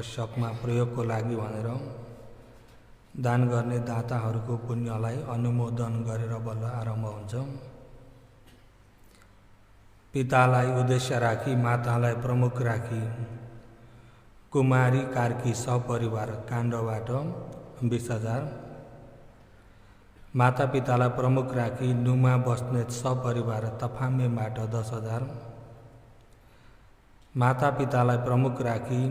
आवश्यकमा प्रयोगको लागि भनेर दान गर्ने दाताहरूको पुण्यलाई अनुमोदन गरेर बल्ल आरम्भ हुन्छ। पितालाई उद्देश्य राखी मातालाई प्रमुख राखी कुमारी कार्की सपरिवार काण्डबाट 20,000। माता पितालाई प्रमुख राखी नुमा बस्नेत सपरिवार तफामेबाट 10,000। माता पितालाई प्रमुख राखी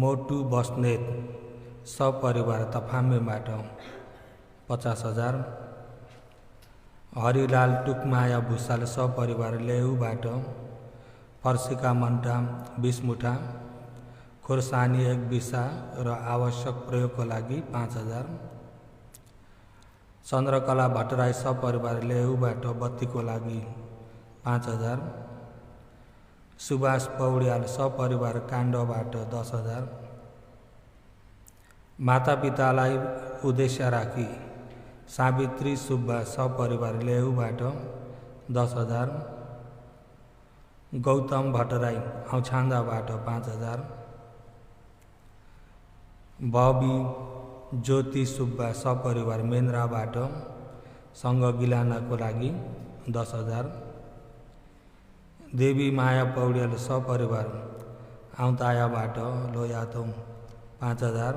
मोटू बस्नेत सपरिवार तफामेबाट 50,000। हरिलाल टुकमाया भूषाल सपरिवार लेउबाट फर्सिका मन्टा 20 मुठा खोर्सानी 1 बिसा र आवश्यक प्रयोगको लागि 5,000। चन्द्रकला भट्टराई सपरिवार लेउबाट बत्तीको लागि 5,000। सुभाष पौड्याल सपरिवार काण्डबाट 10,000। माता पितालाई उद्देश्य राखी सावित्री सुब्बा सपरिवार लेउबाट 10,000। गौतम भट्टराई औछान्दाबाट 5,000। बबी ज्योति सुब्बा सपरिवार मेन्द्राबाट सङ्घ गिलानाको लागि 10,000। देवी माया पौड्याल सपरिवार आउँतायाबाट लोयातौँ 5,000।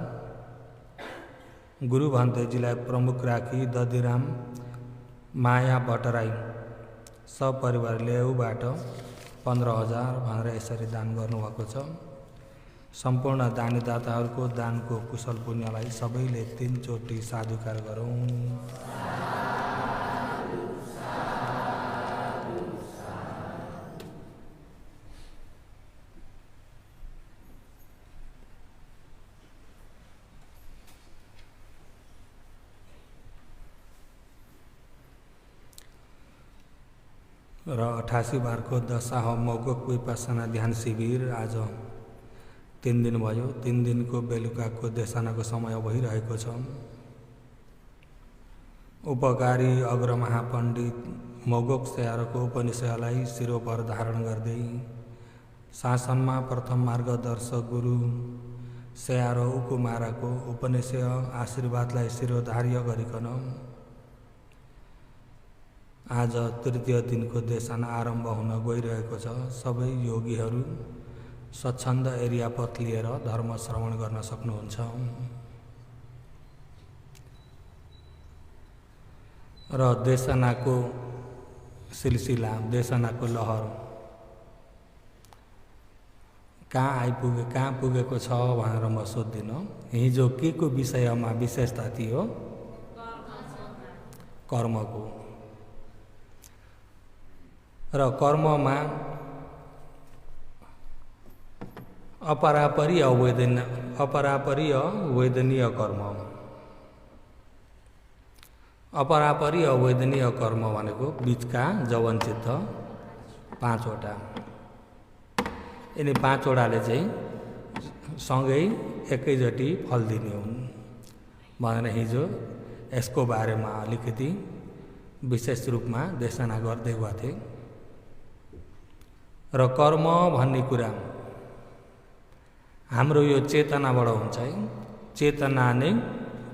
गुरु भन्तेजीलाई प्रमुख राखी दधिराम माया भट्टराई सपरिवार लेउबाट 15,000 भनेर यसरी दान गर्नुभएको छ। सम्पूर्ण दानीदाताहरूको दानको कुशल पुण्यलाई सबैले 3 चोटि साधुकार गरौँ। र 88 बारको दशाह मौगक विपස්සना ध्यान शिविर आज 3 दिन भयो। 3 दिनको बेलुकाको देशनाको समय भइरहेको छ। उपकारी अग्रमहापण्डित मौगक स्याहारको उपनिषदलाई शिरोपर धारण गर्दै शासनमा प्रथम मार्गदर्शक गुरु स्याहार उकुमाराको उपनिषद आशीर्वादलाई शिरोधार्य गरिकन आज तृतीय दिनको देशना आरम्भ हुन गइरहेको छ। सबै योगीहरू स्वच्छन्द एरियापथ लिएर धर्म श्रवण गर्न सक्नुहुन्छ। र देशनाको सिलसिला देशनाको लहर कहाँ पुगेको छ भनेर म सोध्दिनँ। हिजो के को विषयमा विशेषता थियो? कर्मको। र कर्ममा अपरापरीय वेदनीय कर्म। अपरापरीय वेदनीय कर्म भनेको बीचका जवनचित्त 5 वटा। यिनी 5 वटाले चाहिँ सँगै एकैचोटि फल दिने हुन् भनेर हिजो यसको बारेमा अलिकति विशेष रूपमा देशना गर्दै गएको थिएँ। र कर्म भन्ने कुरा हाम्रो यो चेतनाबाट हुन्छ है। चेतना नै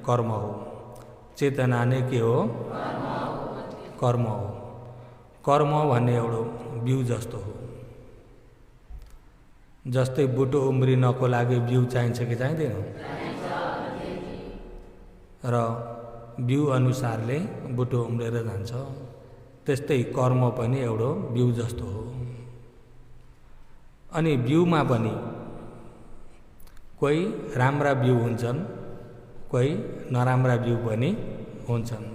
कर्म हो। चेतना नै के हो? कर्म हो। कर्म भन्ने एउटा बिउ जस्तो हो। जस्तै बुटो उम्रिनको लागि बिउ चाहिन्छ कि चाहिँदैन? र बिउ अनुसारले बुटो उम्रेर जान्छ। त्यस्तै कर्म पनि एउटा बिउ जस्तो हो। अनि बिउमा पनि कोही राम्रा बिउ हुन्छन्, कोही नराम्रा बिउ पनि हुन्छन्।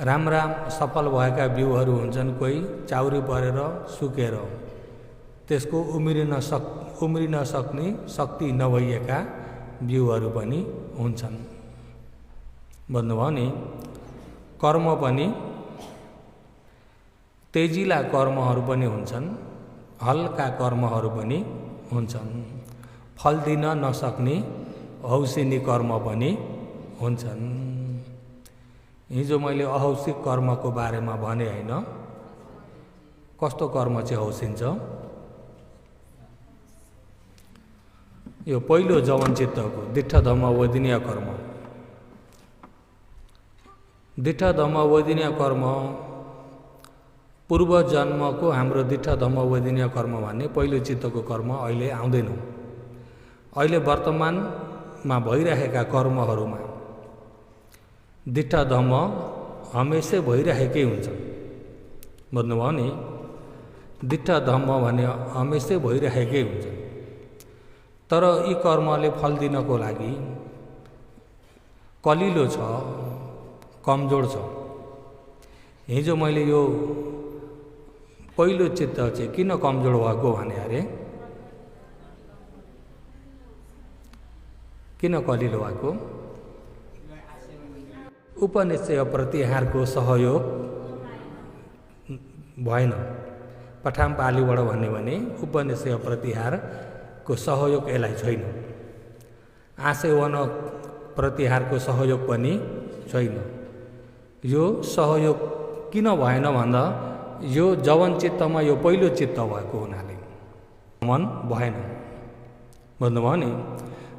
राम्रा सफल भएका बिउहरू हुन्छन्, कोही चाउरी परेर सुकेर त्यसको उम्रिन सक्ने शक्ति नभएका बिउहरू पनि हुन्छन्। भन्नुभयो नि, कर्म पनि तेजिला कर्महरू पनि हुन्छन्, हल्का कर्महरू पनि हुन्छन्, फल दिन नसक्ने औसिनी कर्म पनि हुन्छन्। हिजो मैले अहौसिक कर्मको बारेमा भने हैन। कस्तो कर्म चाहिँ हौसिन्छ? यो पहिलो जवन चित्तको दिट्ठ धम्म वैदिनीय कर्म। दिट्ठ धम्म वैदिनीय कर्म पूर्व जन्मको हाम्रो दिट्ठ धम्म वैदिनीय कर्म भन्ने पहिलो चित्तको कर्म अहिले आउँदैन। अहिले वर्तमानमा भइरहेका कर्महरूमा दिट्ठ धम्म हमेसै भइरहेकै हुन्छ। बुझ्नुभयो नि? दिट्ठ धम्म भने हमेसै भइरहेकै हुन्छ। तर यी कर्मले फल दिनको लागि कलिलो छ, कमजोर छ। हिजो मैले यो पहिलो चित्त चाहिँ किन कमजोर भएको भने अरे किन कलिलो भएको? उपनिषय प्रतिहारको सहयोग भएन। पठाम पालीबाट भन्ने भने उपनिषय प्रतिहारको सहयोग यसलाई छैन। आसेवन प्रतिहारको सहयोग पनि छैन। यो सहयोग किन भएन भन्दा यो जवन चित्तमा यो पहिलो चित्त भएको हुनाले मन भएन। बुझ्नुभयो नि?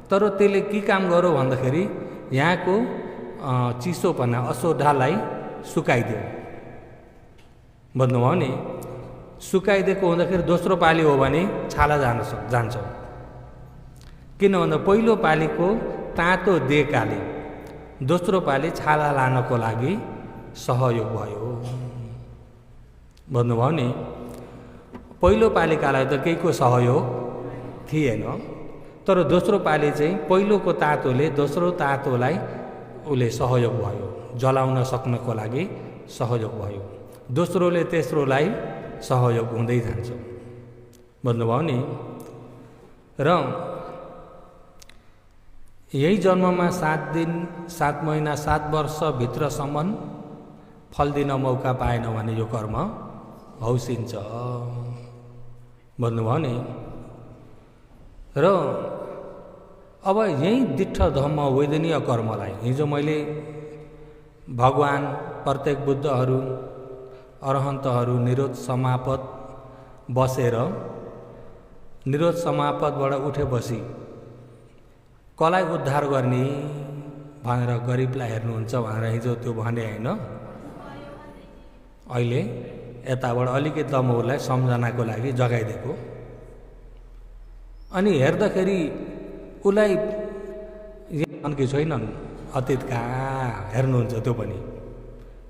तर त्यसले के काम गर्यो भन्दाखेरि यहाँको चिसोपना असोडालाई सुकाइदियो। बुझ्नुभयो नि? सुकाइदिएको हुँदाखेरि दोस्रो पाली हो भने छाला जान्छ। किन भन्दा पहिलो पालीको तातो देहकाले दोस्रो पाली छाला लानको लागि सहयोग भयो। भन्नुभयो नि? पहिलो पालिकालाई त केहीको सहयोग थिएन, तर दोस्रो पाली चाहिँ पहिलोको तातोले दोस्रो तातोलाई उसले सहयोग भयो, जलाउन सक्नको लागि सहयोग भयो। दोस्रोले तेस्रोलाई सहयोग हुँदै जान्छ। भन्नुभयो नि? र यही जन्ममा 7 दिन 7 महिना 7 वर्षभित्रसम्म फल दिन मौका पाएन भने यो कर्म हौसिन्छ। भन्नुभयो नि? र अब यही दिट्ठ धम्म वैदिनीय कर्मलाई हिजो मैले भगवान प्रत्येक बुद्धहरू अरहन्तहरू निरोध समापत बसेर निरोध समापतबाट उठेपछि कसलाई उद्धार गर्ने भनेर गरिबलाई हेर्नुहुन्छ भनेर हिजो त्यो भने होइन। अहिले यताबाट अलिकति दमौलाई सम्झनाको लागि जगाइदिएको। अनि हेर्दाखेरि उसलाई कि छैनन् अतीतका हेर्नुहुन्छ,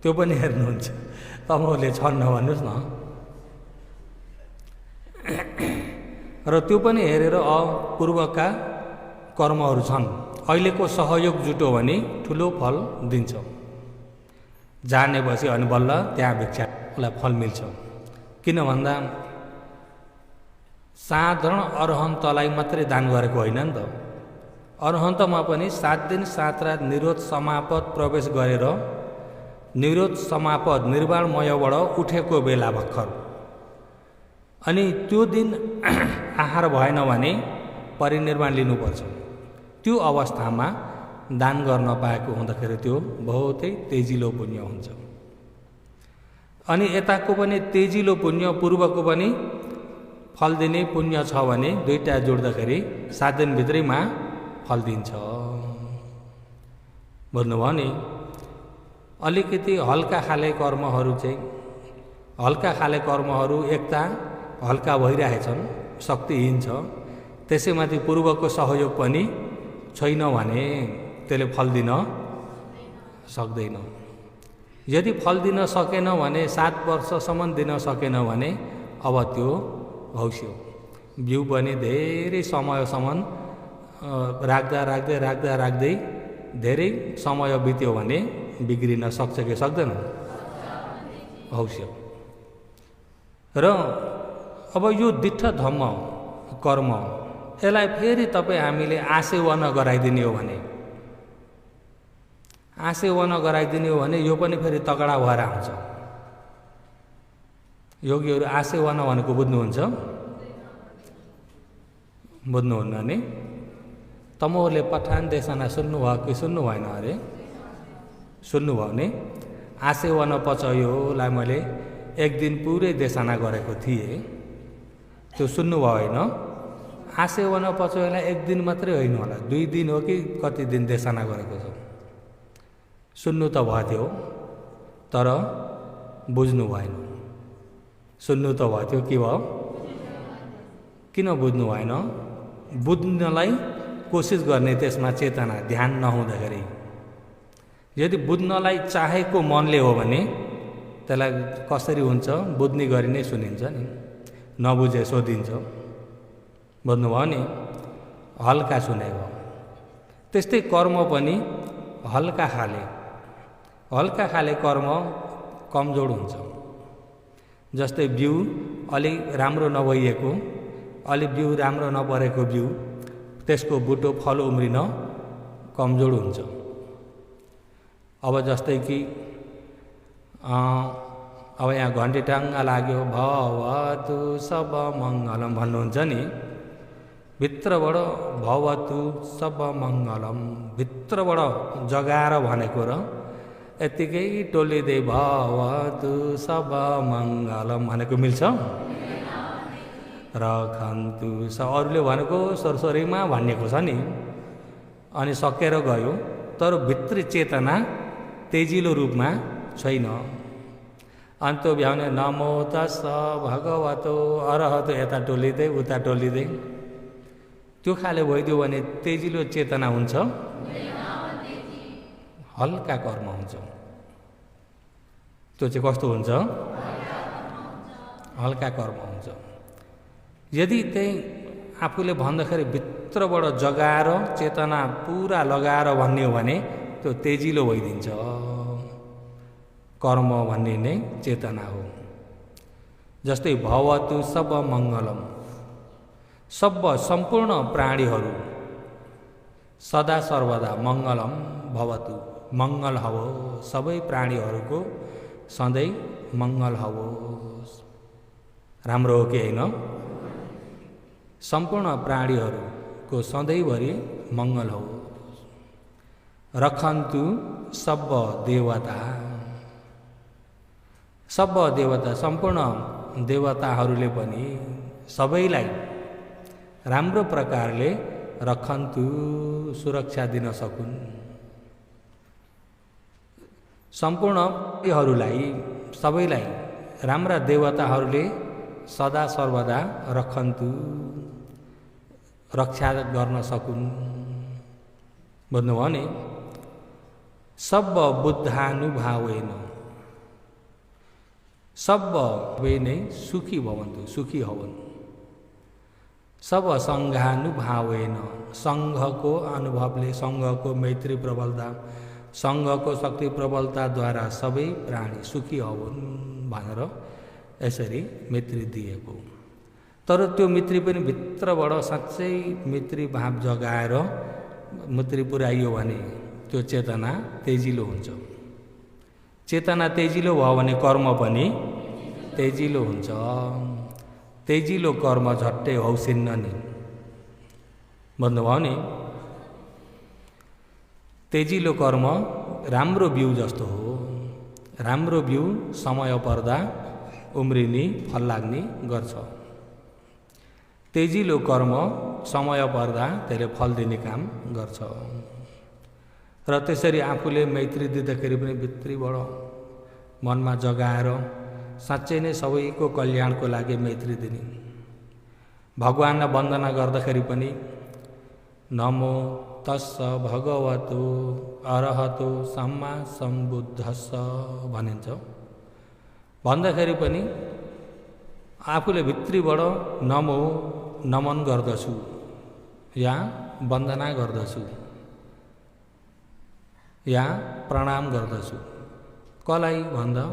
त्यो पनि हेर्नुहुन्छ। तमौले छन् नभन्नुहोस् न। र त्यो पनि हेरेर पूर्वका कर्महरू छन्, अहिलेको सहयोग जुट्यो भने ठुलो फल दिन्छ। जानेपछि अनि बल्ल त्यहाँ भिक्षालाई फल मिल्छ। किन भन्दा साधारण अरहन्तलाई मात्रै दान गरेको होइन नि त। अरहन्तमा पनि 7 दिन 7 रात निरोध समापत प्रवेश गरेर निरोध समापत निर्वाणमयबाट उठेको बेला भर्खर, अनि त्यो दिन आहार भएन भने परिनिर्वाण लिनुपर्छ। त्यो अवस्थामा दान गर्न पाएको हुँदाखेरि त्यो बहुतै तेजिलो पुण्य हुन्छ। अनि यताको पनि तेजिलो पुण्य पूर्वको पनि फल दिने पुण्य छ भने दुईटा जोड्दाखेरि 7 दिनभित्रैमा फल दिन्छ। बुझ्नुभयो नि? अलिकति हल्का खाले कर्महरू चाहिँ हल्का खाले कर्महरू एकता हल्का भइरहेछन्, शक्तिहीन छ, त्यसैमाथि पूर्वको सहयोग पनि छैन भने त्यसले फल दिन सक्दैन। यदि फल दिन सकेन भने 7 वर्षसम्म दिन सकेन भने अब त्यो हौस्यो। बिउ पनि धेरै समयसम्म राख्दै धेरै समय बित्यो भने बिग्रिन सक्छ कि सक्दैन? हौस्यो। र अब यो दिट्ठ धम्म कर्म यसलाई फेरि तपाईँ हामीले आसेवन गराइदिने हो भने यो पनि फेरि तगडा भएर आउँछ। योगीहरू आसेवन भनेको बुझ्नुहुन्छ? बुझ्नुहुन्न नि? तमोले पठान देशना सुन्नुभयो कि सुन्नु भएन अरे? सुन्नुभयो नि? आसेवन पचयोलाई मैले 1 दिन पुरै देशना गरेको थिएँ, त्यो सुन्नुभयो होइन? हाँस्यो भने पछुवालाई एक दिन मात्रै होइन होला, 2 दिन हो कि कति दिन देशना गरेको छ। सुन्नु त भएको थियो तर बुझ्नु भएन। सुन्नु त भएको थियो, के भयो? किन बुझ्नु भएन? बुझ्नलाई कोसिस गर्ने त्यसमा चेतना ध्यान नहुँदाखेरि। यदि बुझ्नलाई चाहेको मनले हो भने त्यसलाई कसरी हुन्छ? बुझ्ने गरी नै सुनिन्छ नि, नबुझे सोधिन्छ। बुझ्नुभयो नि? हल्का सुनेको। त्यस्तै कर्म पनि हल्का खाले कर्म कमजोर हुन्छ। जस्तै बिउ अलिक राम्रो नभइएको, अलिक बिउ राम्रो नपरेको बिउ, त्यसको बुटो फल उम्रिन कमजोर हुन्छ। अब जस्तै कि अब यहाँ घन्टी टाङ्गा लाग्यो, भवतु सब मङ्गलम भन्नुहुन्छ नि, भित्रबाट भवतु सब मङ्गलम भित्रबाट जगाएर भनेको र यत्तिकै टोलिँदै भवतु सब मङ्गलम भनेको मिल्छ? रखन्तु अरूले भनेको सरसरीमा भनेको छ नि, अनि सकेर गयो, तर भित्री चेतना तेजिलो रूपमा छैन। अनि त्यो भ्याउने नमो तस्स भगवतो अरहतो यता टोलिँदै उता टोलिँदै त्यो खाले भइदियो भने तेजिलो चेतना हुन्छ? हल्का कर्म हुन्छ। त्यो चाहिँ कस्तो हुन्छ? हल्का कर्म हुन्छ। यदि त्यही आफूले भन्दाखेरि भित्रबाट जगाएर चेतना पुरा लगाएर भन्ने हो भने त्यो तेजिलो भइदिन्छ। कर्म भन्ने नै चेतना हो। जस्तै भवतु सब मङ्गलम, सब सम्पूर्ण प्राणीहरू सदा सर्वदा मङ्गलम भवतु मङ्गल होस्, सबै प्राणीहरूको सधैँ मङ्गल होस्। राम्रो हो कि होइन? सम्पूर्ण प्राणीहरूको सधैँभरि मङ्गल होस्। रखन्तु सब देवता, सब देवता सम्पूर्ण देवताहरूले पनि सबैलाई राम्रो प्रकारले रखन्तु सुरक्षा दिन सकुन्। सम्पूर्णहरूलाई सबैलाई राम्रा देवताहरूले सदा सर्वदा रखन्तु रक्षा गर्न सकुन्। बुझ्नुभयो नि? सब बुद्धानुभावेन सब वे नै सुखी भवन्तु, सुखी हवन्। सब सङ्घानुभावेन सङ्घको अनुभवले, सङ्घको मैत्री प्रबलता, सङ्घको शक्ति प्रबलताद्वारा सबै प्राणी सुखी हवन् भनेर यसरी मैत्री दिएको। तर त्यो मैत्री पनि भित्रबाट साँच्चै मैत्री भाव जगाएर मैत्री पुर्याइयो भने त्यो चेतना तेजिलो हुन्छ। चेतना तेजिलो भयो भने कर्म पनि तेजिलो हुन्छ। तेजिलो कर्म झट्टै हौसिन्न नि। भन्नुभयो नि? तेजिलो कर्म राम्रो बिउ जस्तो हो। राम्रो बिउ समय पर्दा उम्रिने फल लाग्ने गर्छ। तेजिलो कर्म समय पर्दा त्यसले फल दिने काम गर्छ। र त्यसरी आफूले मैत्री दिँदाखेरि पनि भित्रीबाट मनमा जगाएर साँच्चै नै सबैको कल्याणको लागि मैत्री दिने। भगवानलाई वन्दना गर्दाखेरि पनि नमो तस्स भगवतो अरहतो सम्मा सम्बुद्धस्स भनिन्छ। भन्दाखेरि पनि आफूले भित्रीबाट नमो नमन गर्दछु या वन्दना गर्दछु या प्रणाम गर्दछु। कसलाई भन्दा?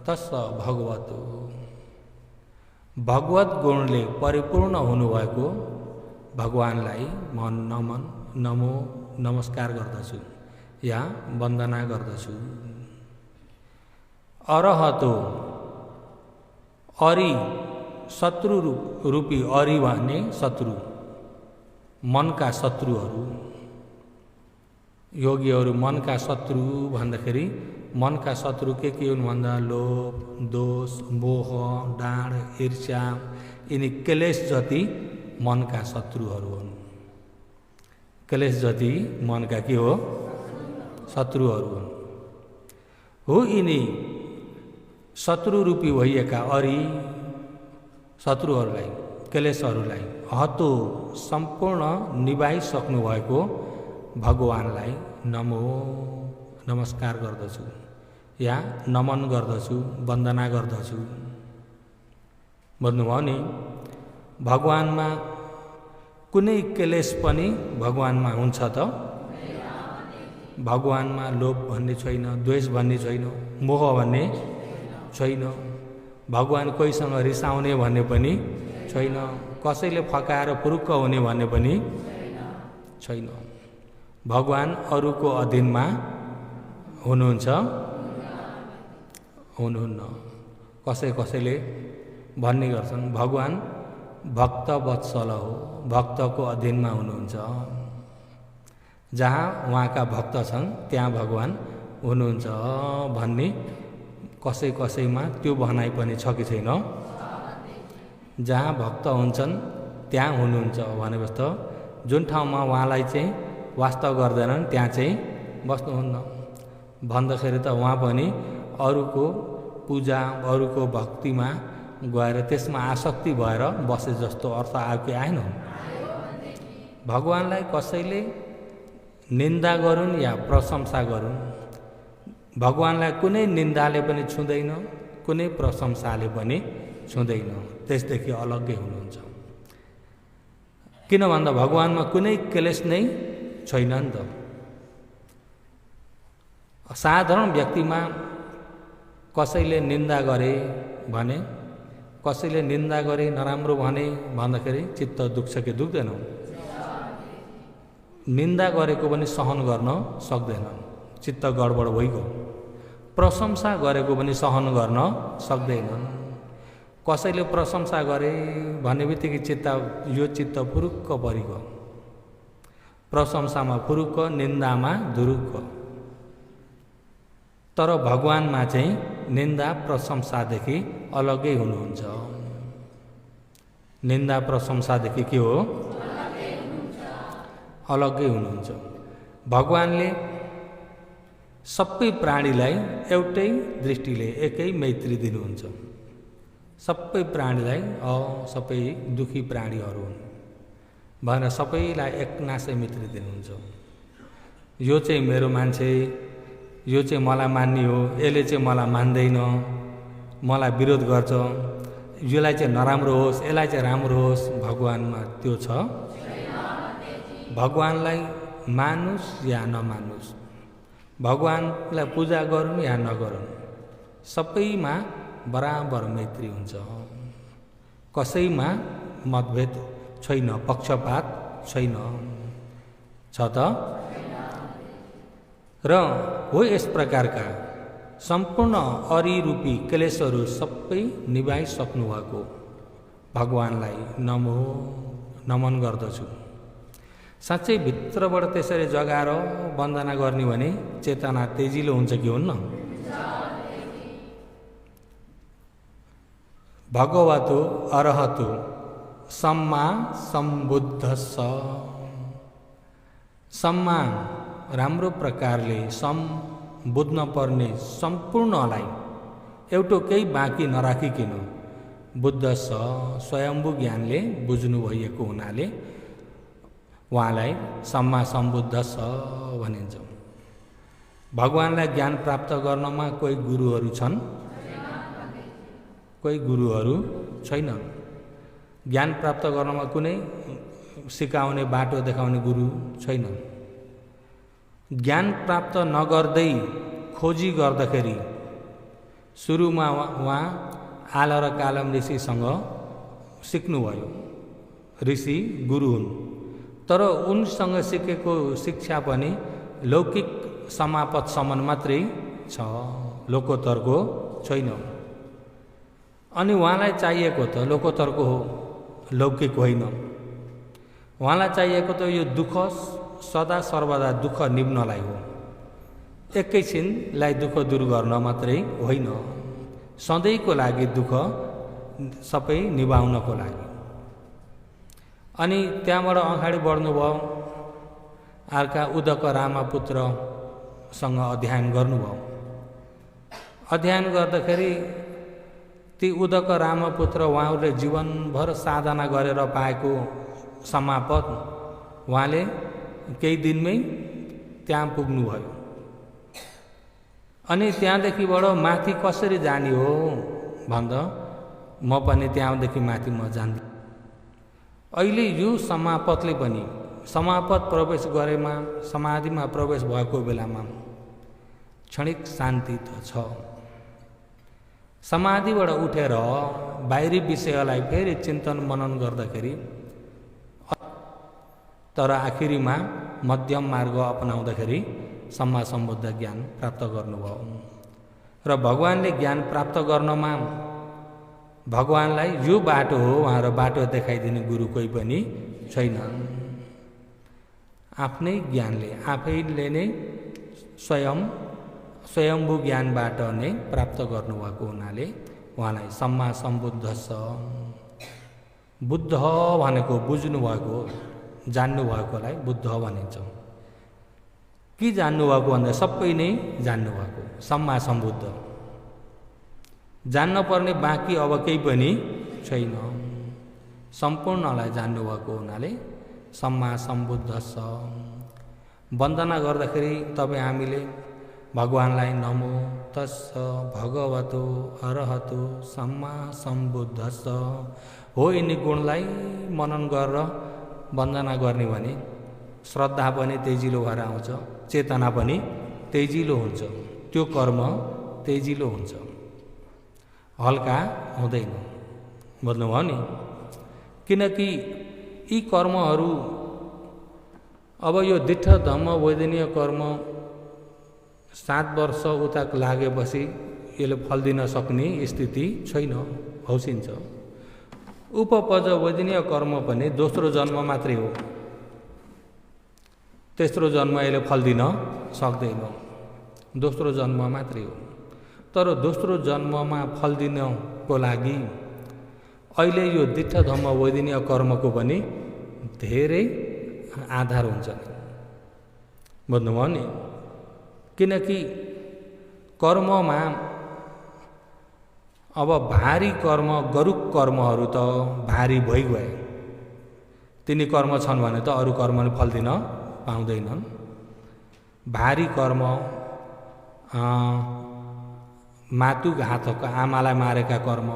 तस्स भगवतो भगवत गुणले परिपूर्ण हुनुभएको भगवानलाई नमन नमो नमस्कार गर्दछु या वन्दना गर्दछु। अरहतो अरि शत्रु रूपी, अरि भन्ने शत्रु, मनका शत्रुहरू। योगीहरू मनका शत्रु भन्दाखेरि मनका शत्रु के हुन् भन्दा लोभ, दोष, मोह, डाँड, ईर्ष्या, यिनी क्लेश जति मनका शत्रुहरू हुन्। क्लेश जति मनका के हो? शत्रुहरू हुन्। हो यिनी शत्रु रूपी भइएका अरी शत्रुहरूलाई, क्लेशहरूलाई हतो सम्पूर्ण निभाइसक्नु भएको भगवानलाई नमस्कार गर्दछु या नमन गर्दछु, वन्दना गर्दछु। भन्नुभयो नि, भगवानमा कुनै क्लेश पनि भगवानमा हुन्छ त? भगवानमा लोभ भन्ने छैन, द्वेष भन्ने छैन, मोह भन्ने छैन। भगवान कोहीसँग रिसाउने भन्ने पनि छैन, कसैले फकाएर फुरुक्क हुने भन्ने पनि छैन। भगवान अरूको अधीनमा हुनुहुन्छ? हुनुहुन्न। कसैले भन्ने गर्छन् भगवान भक्त वत्सल हो, भक्तको अधीनमा हुनुहुन्छ। जहाँ उहाँका भक्त छन् त्यहाँ भगवान हुनुहुन्छ भन्ने कसैमा त्यो भनाइ पनि छ कि छैन? जहाँ भक्त हुन्छन् त्यहाँ हुनुहुन्छ भनेपछि त जुन ठाउँमा उहाँलाई चाहिँ वास्ता गर्दैनन् त्यहाँ चाहिँ बस्नुहुन्न भन्दाखेरि त उहाँ पनि अरूको पूजा, अरूको भक्तिमा गएर त्यसमा आसक्ति भएर बसे जस्तो अर्थ आयो कि आएन? भगवानलाई कसैले निन्दा गरून् या प्रशंसा गरून्, भगवानलाई कुनै निन्दाले पनि छुँदैन, कुनै प्रशंसाले पनि छुँदैन, त्यसदेखि अलग्गै हुनुहुन्छ। किन भन्दा भगवानमा कुनै क्लेश नै छैन नि त। साधारण व्यक्तिमा कसैले निन्दा गरे भने, कसैले निन्दा गरे, नराम्रो भने भन्दाखेरि चित्त दुख्छ कि दुख्दैन? निन्दा गरेको पनि सहन गर्न सक्दैन, चित्त गडबड भइगयो। प्रशंसा गरेको पनि सहन गर्न सक्दैनन्। कसैले प्रशंसा गरे भन्ने बित्तिकै चित्त फुरुक्क परिगयो। प्रशंसामा फुरुक्क, निन्दामा धुरुक्क। तर भगवानमा चाहिँ निन्दा प्रशंसादेखि अलग्गै हुनुहुन्छ। निन्दा प्रशंसादेखि के हो? अलग्गै हुनुहुन्छ। भगवानले सबै प्राणीलाई एउटै दृष्टिले, एकै मैत्री दिनुहुन्छ। सबै प्राणीलाई सबै दुखी प्राणीहरू हुन् भनेर सबैलाई एकनासै मैत्री दिनुहुन्छ। यो चाहिँ मेरो मान्छे, यो चाहिँ मलाई मान्ने हो, यसले चाहिँ मलाई मान्दैन, मलाई विरोध गर्छ, यसलाई चाहिँ नराम्रो होस्, यसलाई चाहिँ राम्रो होस्। भगवानमा त्यो छ? भगवानलाई मानुस् या नमानुस्, भगवानलाई पूजा गरून् या नगरून्, सबैमा बराबर मैत्री हुन्छ। कसैमा मतभेद छैन, पक्षपात छैन। छ त? र हो यस प्रकारका सम्पूर्ण अरिरूपी क्लेशहरू सबै निभाइसक्नु भएको भगवानलाई नमन गर्दछु। साँच्चै भित्रबाट त्यसरी जगाएर वन्दना गर्ने भने चेतना तेजिलो हुन्छ कि हुन्न? भगवतो अरहतो सम्मा सम्बुद्धस्स। सम्मा राम्रो प्रकारले बुझ्न पर्ने सम्पूर्णलाई एउटा केही बाँकी नराखिकन बुद्धस्स स्वयम्भू ज्ञानले बुझ्नु भएको हुनाले उहाँलाई सम्मा सम्बुद्धस्स भनिन्छ। भगवानलाई ज्ञान प्राप्त गर्नमा कोही गुरुहरू छन्? कोही गुरुहरू छैनन्। ज्ञान प्राप्त गर्नमा कुनै सिकाउने, बाटो देखाउने गुरु छैनन्। ज्ञान प्राप्त नगर्दै खोजी गर्दाखेरि सुरुमा उहाँ आल र कालम ऋषिसँग सिक्नुभयो। ऋषि गुरु हुन्, तर उनसँग सिकेको शिक्षा पनि लौकिक समापतसम्म मात्रै छ, लोकोत्तरको छैन। अनि उहाँलाई चाहिएको त लोकोत्तरको हो, लौकिक होइन। उहाँलाई चाहिएको त यो दुःख सदा सर्वदा दुःख निभ्नलाई हो, एकैछिनलाई दुःख दूर गर्न मात्रै होइन, सधैँको लागि दुःख सबै निभाउनको लागि। अनि त्यहाँबाट अगाडि बढ्नुभयो। अर्का उदक रामपुत्रसँग अध्ययन गर्नुभयो। अध्ययन गर्दाखेरि ती उदक रामपुत्र उहाँहरूले जीवनभर साधना गरेर पाएको समापत उहाँले केही दिनमै त्यहाँ पुग्नुभयो। अनि त्यहाँदेखिबाट माथि कसरी जाने हो भन्दा म पनि त्यहाँदेखि माथि म जान्दिनँ। अहिले यो समापतले पनि समापत प्रवेश गरेमा समाधिमा प्रवेश भएको बेलामा क्षणिक शान्ति त छ। समाधिबाट उठेर बाहिरी विषयलाई फेरि चिन्तन मनन गर्दाखेरि तर आखिरीमा मध्यम मार्ग अपनाउँदाखेरि सम्मा सम्बुद्ध ज्ञान प्राप्त गर्नुभयो। र भगवानले ज्ञान प्राप्त गर्नमा भगवानलाई यो बाटो हो उहाँहरू बाटो देखाइदिने गुरु कोही पनि छैन। आफ्नै ज्ञानले आफैले नै स्वयम्भू ज्ञानबाट नै प्राप्त गर्नुभएको हुनाले उहाँलाई सम्मा सम्बुद्ध छ। बुद्ध भनेको बुझ्नुभएको जान्नुभएकोलाई बुद्ध भनिन्छ। के जान्नुभएको भन्दा सबै नै जान्नुभएको सम्मा सम्बुद्ध। जान्न पर्ने बाँकी अब केही पनि छैन। सम्पूर्णलाई जान्नुभएको हुनाले सम्मा सम्बुद्ध छ। वन्दना गर्दाखेरि तपाईँ हामीले भगवानलाई नमो तस्स भगवतो अरहतो सम्मा सम्बुद्धस्स हो यिनी गुणलाई मनन गरेर वन्दना गर्ने भने श्रद्धा पनि तेजिलो भएर आउँछ, चेतना पनि तेजिलो हुन्छ, त्यो कर्म तेजिलो हुन्छ, हल्का हुँदैन। बुझ्नुभयो नि? किनकि यी कर्महरू अब यो दिट्ठ धम्म वैदनीय कर्म 7 वर्ष उता लागेपछि यसले फल दिन सक्ने स्थिति छैन, हौसिन्छ। उपपज वैदनीय कर्म पनि दोस्रो जन्म मात्रै हो। तेस्रो जन्म यसले फल दिन सक्दैन, दोस्रो जन्म मात्रै हो। तर दोस्रो जन्ममा फल दिनको लागि अहिले यो दिट्ठ धम्म वैदनीय कर्मको पनि धेरै आधार हुन्छ। बुझ्नुभयो नि? किनकि कर्ममा अब भारी कर्म गरुक कर्महरू त भारी भइगए। तिनी कर्म छन् भने त अरू कर्मले फल दिन पाउँदैनन्। भारी कर्म मातुघातक आमालाई मारेका कर्म,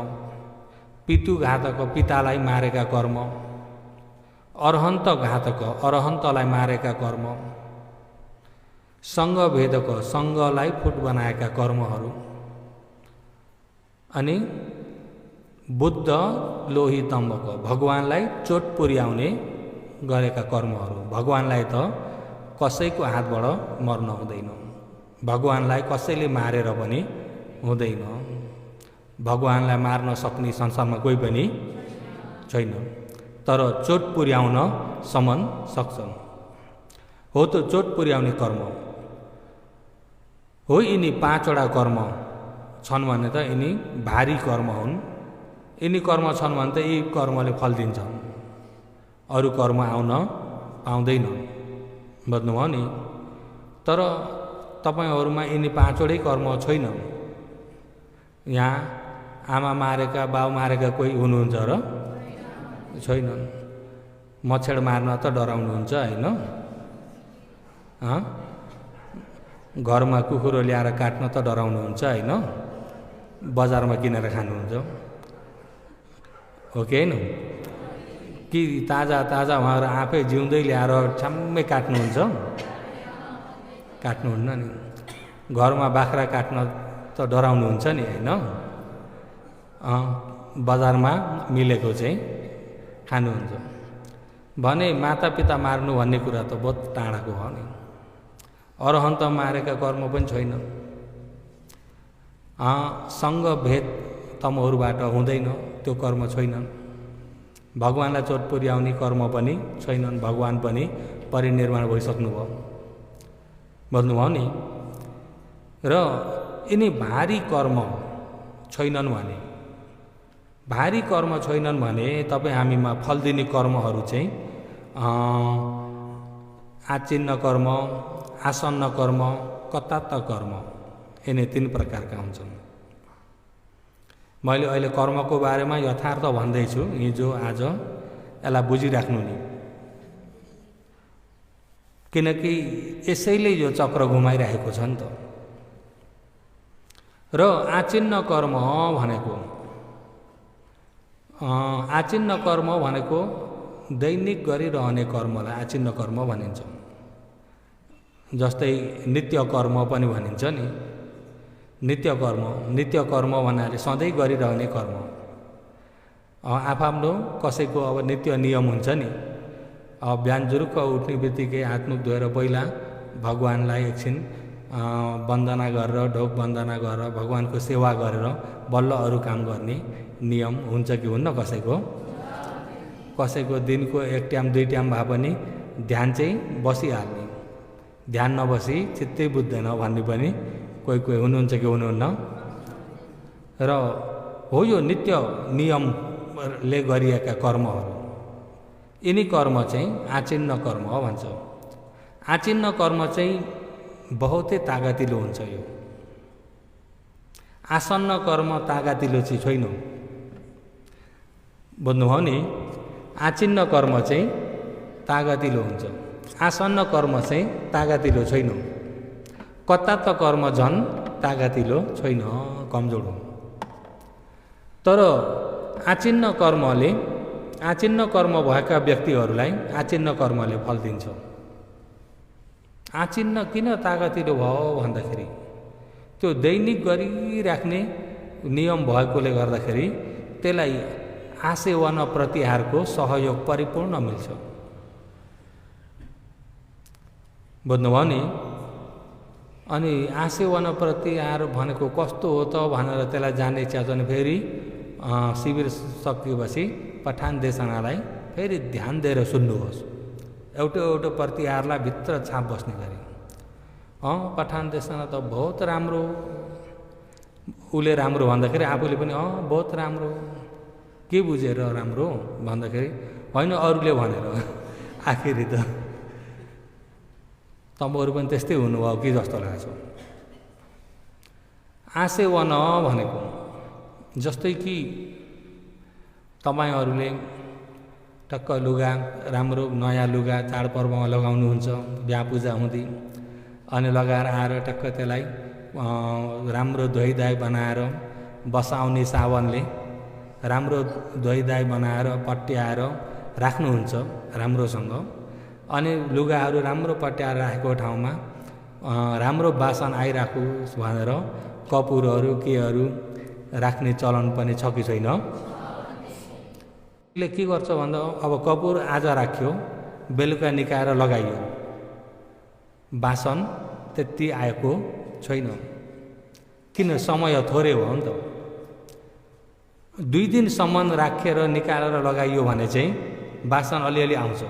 पितुघातक पितालाई मारेका कर्म, अरहन्त घातक अरहन्तलाई मारेका कर्म, सङ्गभेदक सङ्गलाई फुट बनाएका कर्महरू, अनि बुद्ध लोहितम्बक भगवानलाई चोट पुर्याउने गरेका कर्महरू। भगवानलाई त कसैको हातबाट मर्न हुँदैन, भगवानलाई कसैले मारेर पनि हुँदैन। भगवानलाई मार्न सक्ने संसारमा कोही पनि छैन, तर चोट पुर्याउन सम्म सक्छन्। हो त चोट पुर्याउने कर्म हो। यिनी 5वटा कर्म छन् भने त यिनी भारी कर्म हुन्। यिनी कर्म छन् भने त यी कर्मले फल दिन्छन्, अरू कर्म आउन पाउँदैन। बुझ्नुभयो नि? तर तपाईँहरूमा यिनी 5वटै कर्म छैन। यहाँ आमा मारेका बाउ मारेका कोही हुनुहुन्छ र? छैनन्। मच्छर मार्न त डराउनुहुन्छ होइन? घरमा कुकुरो ल्याएर काट्न त डराउनुहुन्छ होइन? बजारमा किनेर खानुहुन्छ हो कि होइन? कि ताजा ताजा उहाँहरू आफै जिउँदै ल्याएर छ्याम्मै काट्नुहुन्छ? काट्नुहुन्न नि। घरमा बाख्रा काट्न त डराउनुहुन्छ नि होइन? बजारमा मिलेको चाहिँ खानुहुन्छ भने मातापिता मार्नु भन्ने कुरा त बहुत टाढाको हो नि। अरहन्त मारेका कर्म पनि छैन। सङ्गभेद तमहरूबाट हुँदैन, त्यो कर्म छैनन्। भगवानलाई चोट पुर्याउने कर्म पनि छैनन्, भगवान पनि परिनिर्वाण भइसक्नुभयो। बुझ्नुभयो नि? र यिनी भारी कर्म छैनन् भने भारी कर्म छैनन् भने तपाईँ हामीमा फल दिने कर्महरू चाहिँ आचिन्न कर्म, आसन्न कर्म, कतात्त कर्म, यिनी 3 प्रकारका हुन्छन्। मैले अहिले कर्मको बारेमा यथार्थ भन्दैछु, हिजो आज यसलाई बुझिराख्नु नि, किनकि यसैले यो चक्र घुमाइरहेको छ नि त। र आचिन्न कर्म भनेको दैनिक गरिरहने कर्मलाई आचिन्न कर्म भनिन्छ। जस्तै नित्य कर्म पनि भनिन्छ नि। नित्य कर्म भन्नाले सधैँ गरिरहने कर्म। आफ्नो कसैको अब नित्य नियम हुन्छ नि। अब बिहान जुरुक्क उठ्ने बित्तिकै हात मुख धोएर पहिला भगवान्लाई एकछिन वन्दना गरेर, ढोक वन्दना गरेर, भगवान्को सेवा गरेर बल्ल अरू काम गर्ने नियम हुन्छ कि हुन्न कसैको? कसैको दिनको 1 टाइम 2 टाइम भए पनि ध्यान चाहिँ बसिहाल्ने, ध्यान नबसी चित्तै बुझ्दैन भन्ने पनि कोही हुनुहुन्छ कि हुनुहुन्न? र हो यो नित्य नियमले गरिएका कर्महरू, यिनी कर्म चाहिँ आचिन्न कर्म भन्छ। आचिन्न कर्म चाहिँ बहुतै तागतिलो हुन्छ। यो आसन्न कर्म तागतिलो चाहिँ छैन। बुझ्नुभयो नि? आचिन्न कर्म चाहिँ तागतिलो हुन्छ, आसन्न कर्म चाहिँ तागतिलो छैन। कतात्त कर्म झन् तागतिलो छैन, कमजोर हो। तर आचिन्न कर्म भएका व्यक्तिहरूलाई आचिन्न कर्मले फल दिन्छ। आचिन्न किन तागतिलो भयो भन्दाखेरि त्यो दैनिक गरिराख्ने नियम भएकोले गर्दाखेरि त्यसलाई आसेवन प्रतिहारको सहयोग परिपूर्ण मिल्छ। बुझ्नुभयो नि? अनि आसेवन प्रतिहार भनेको कस्तो हो त भनेर त्यसलाई जान्ने इच्छा छ भने फेरि शिविर सकिएपछि पठान देशनालाई फेरि ध्यान दिएर सुन्नुहोस्। एउटा प्रतिहारलाई भित्र छाप बस्ने गरी। पठान देशना त बहुत राम्रो, उसले राम्रो भन्दाखेरि आफूले पनि बहुत राम्रो, के बुझेर राम्रो भन्दाखेरि होइन अरूले भनेर। आखिरी त तपाईँहरू पनि त्यस्तै हुनुभयो कि जस्तो लाग्छ। आसेवन भनेको जस्तै कि तपाईँहरूले टक्क लुगा राम्रो नयाँ लुगा चाडपर्वमा लगाउनुहुन्छ, बिहा पूजा हुँदी, अनि लगाएर आएर टक्क त्यसलाई राम्रो धोइधाइ बनाएर बसाउने साबनले राम्रो धोइधाइ बनाएर पट्याएर राख्नुहुन्छ राम्रोसँग। अनि लुगाहरू राम्रो पट्याएर राखेको ठाउँमा राम्रो बासन आइराखोस् भनेर कपुरहरू केहरू राख्ने चलन पनि छ कि छैन? यसले के गर्छ भन्दा अब कपुर आज राख्यो, बेलुका निकाएर लगाइयो, बासन त्यति आएको छैन। किन? समय थोरै हो नि त। 2 दिनसम्म राखेर निकालेर लगाइयो भने चाहिँ बासन अलिअलि आउँछ।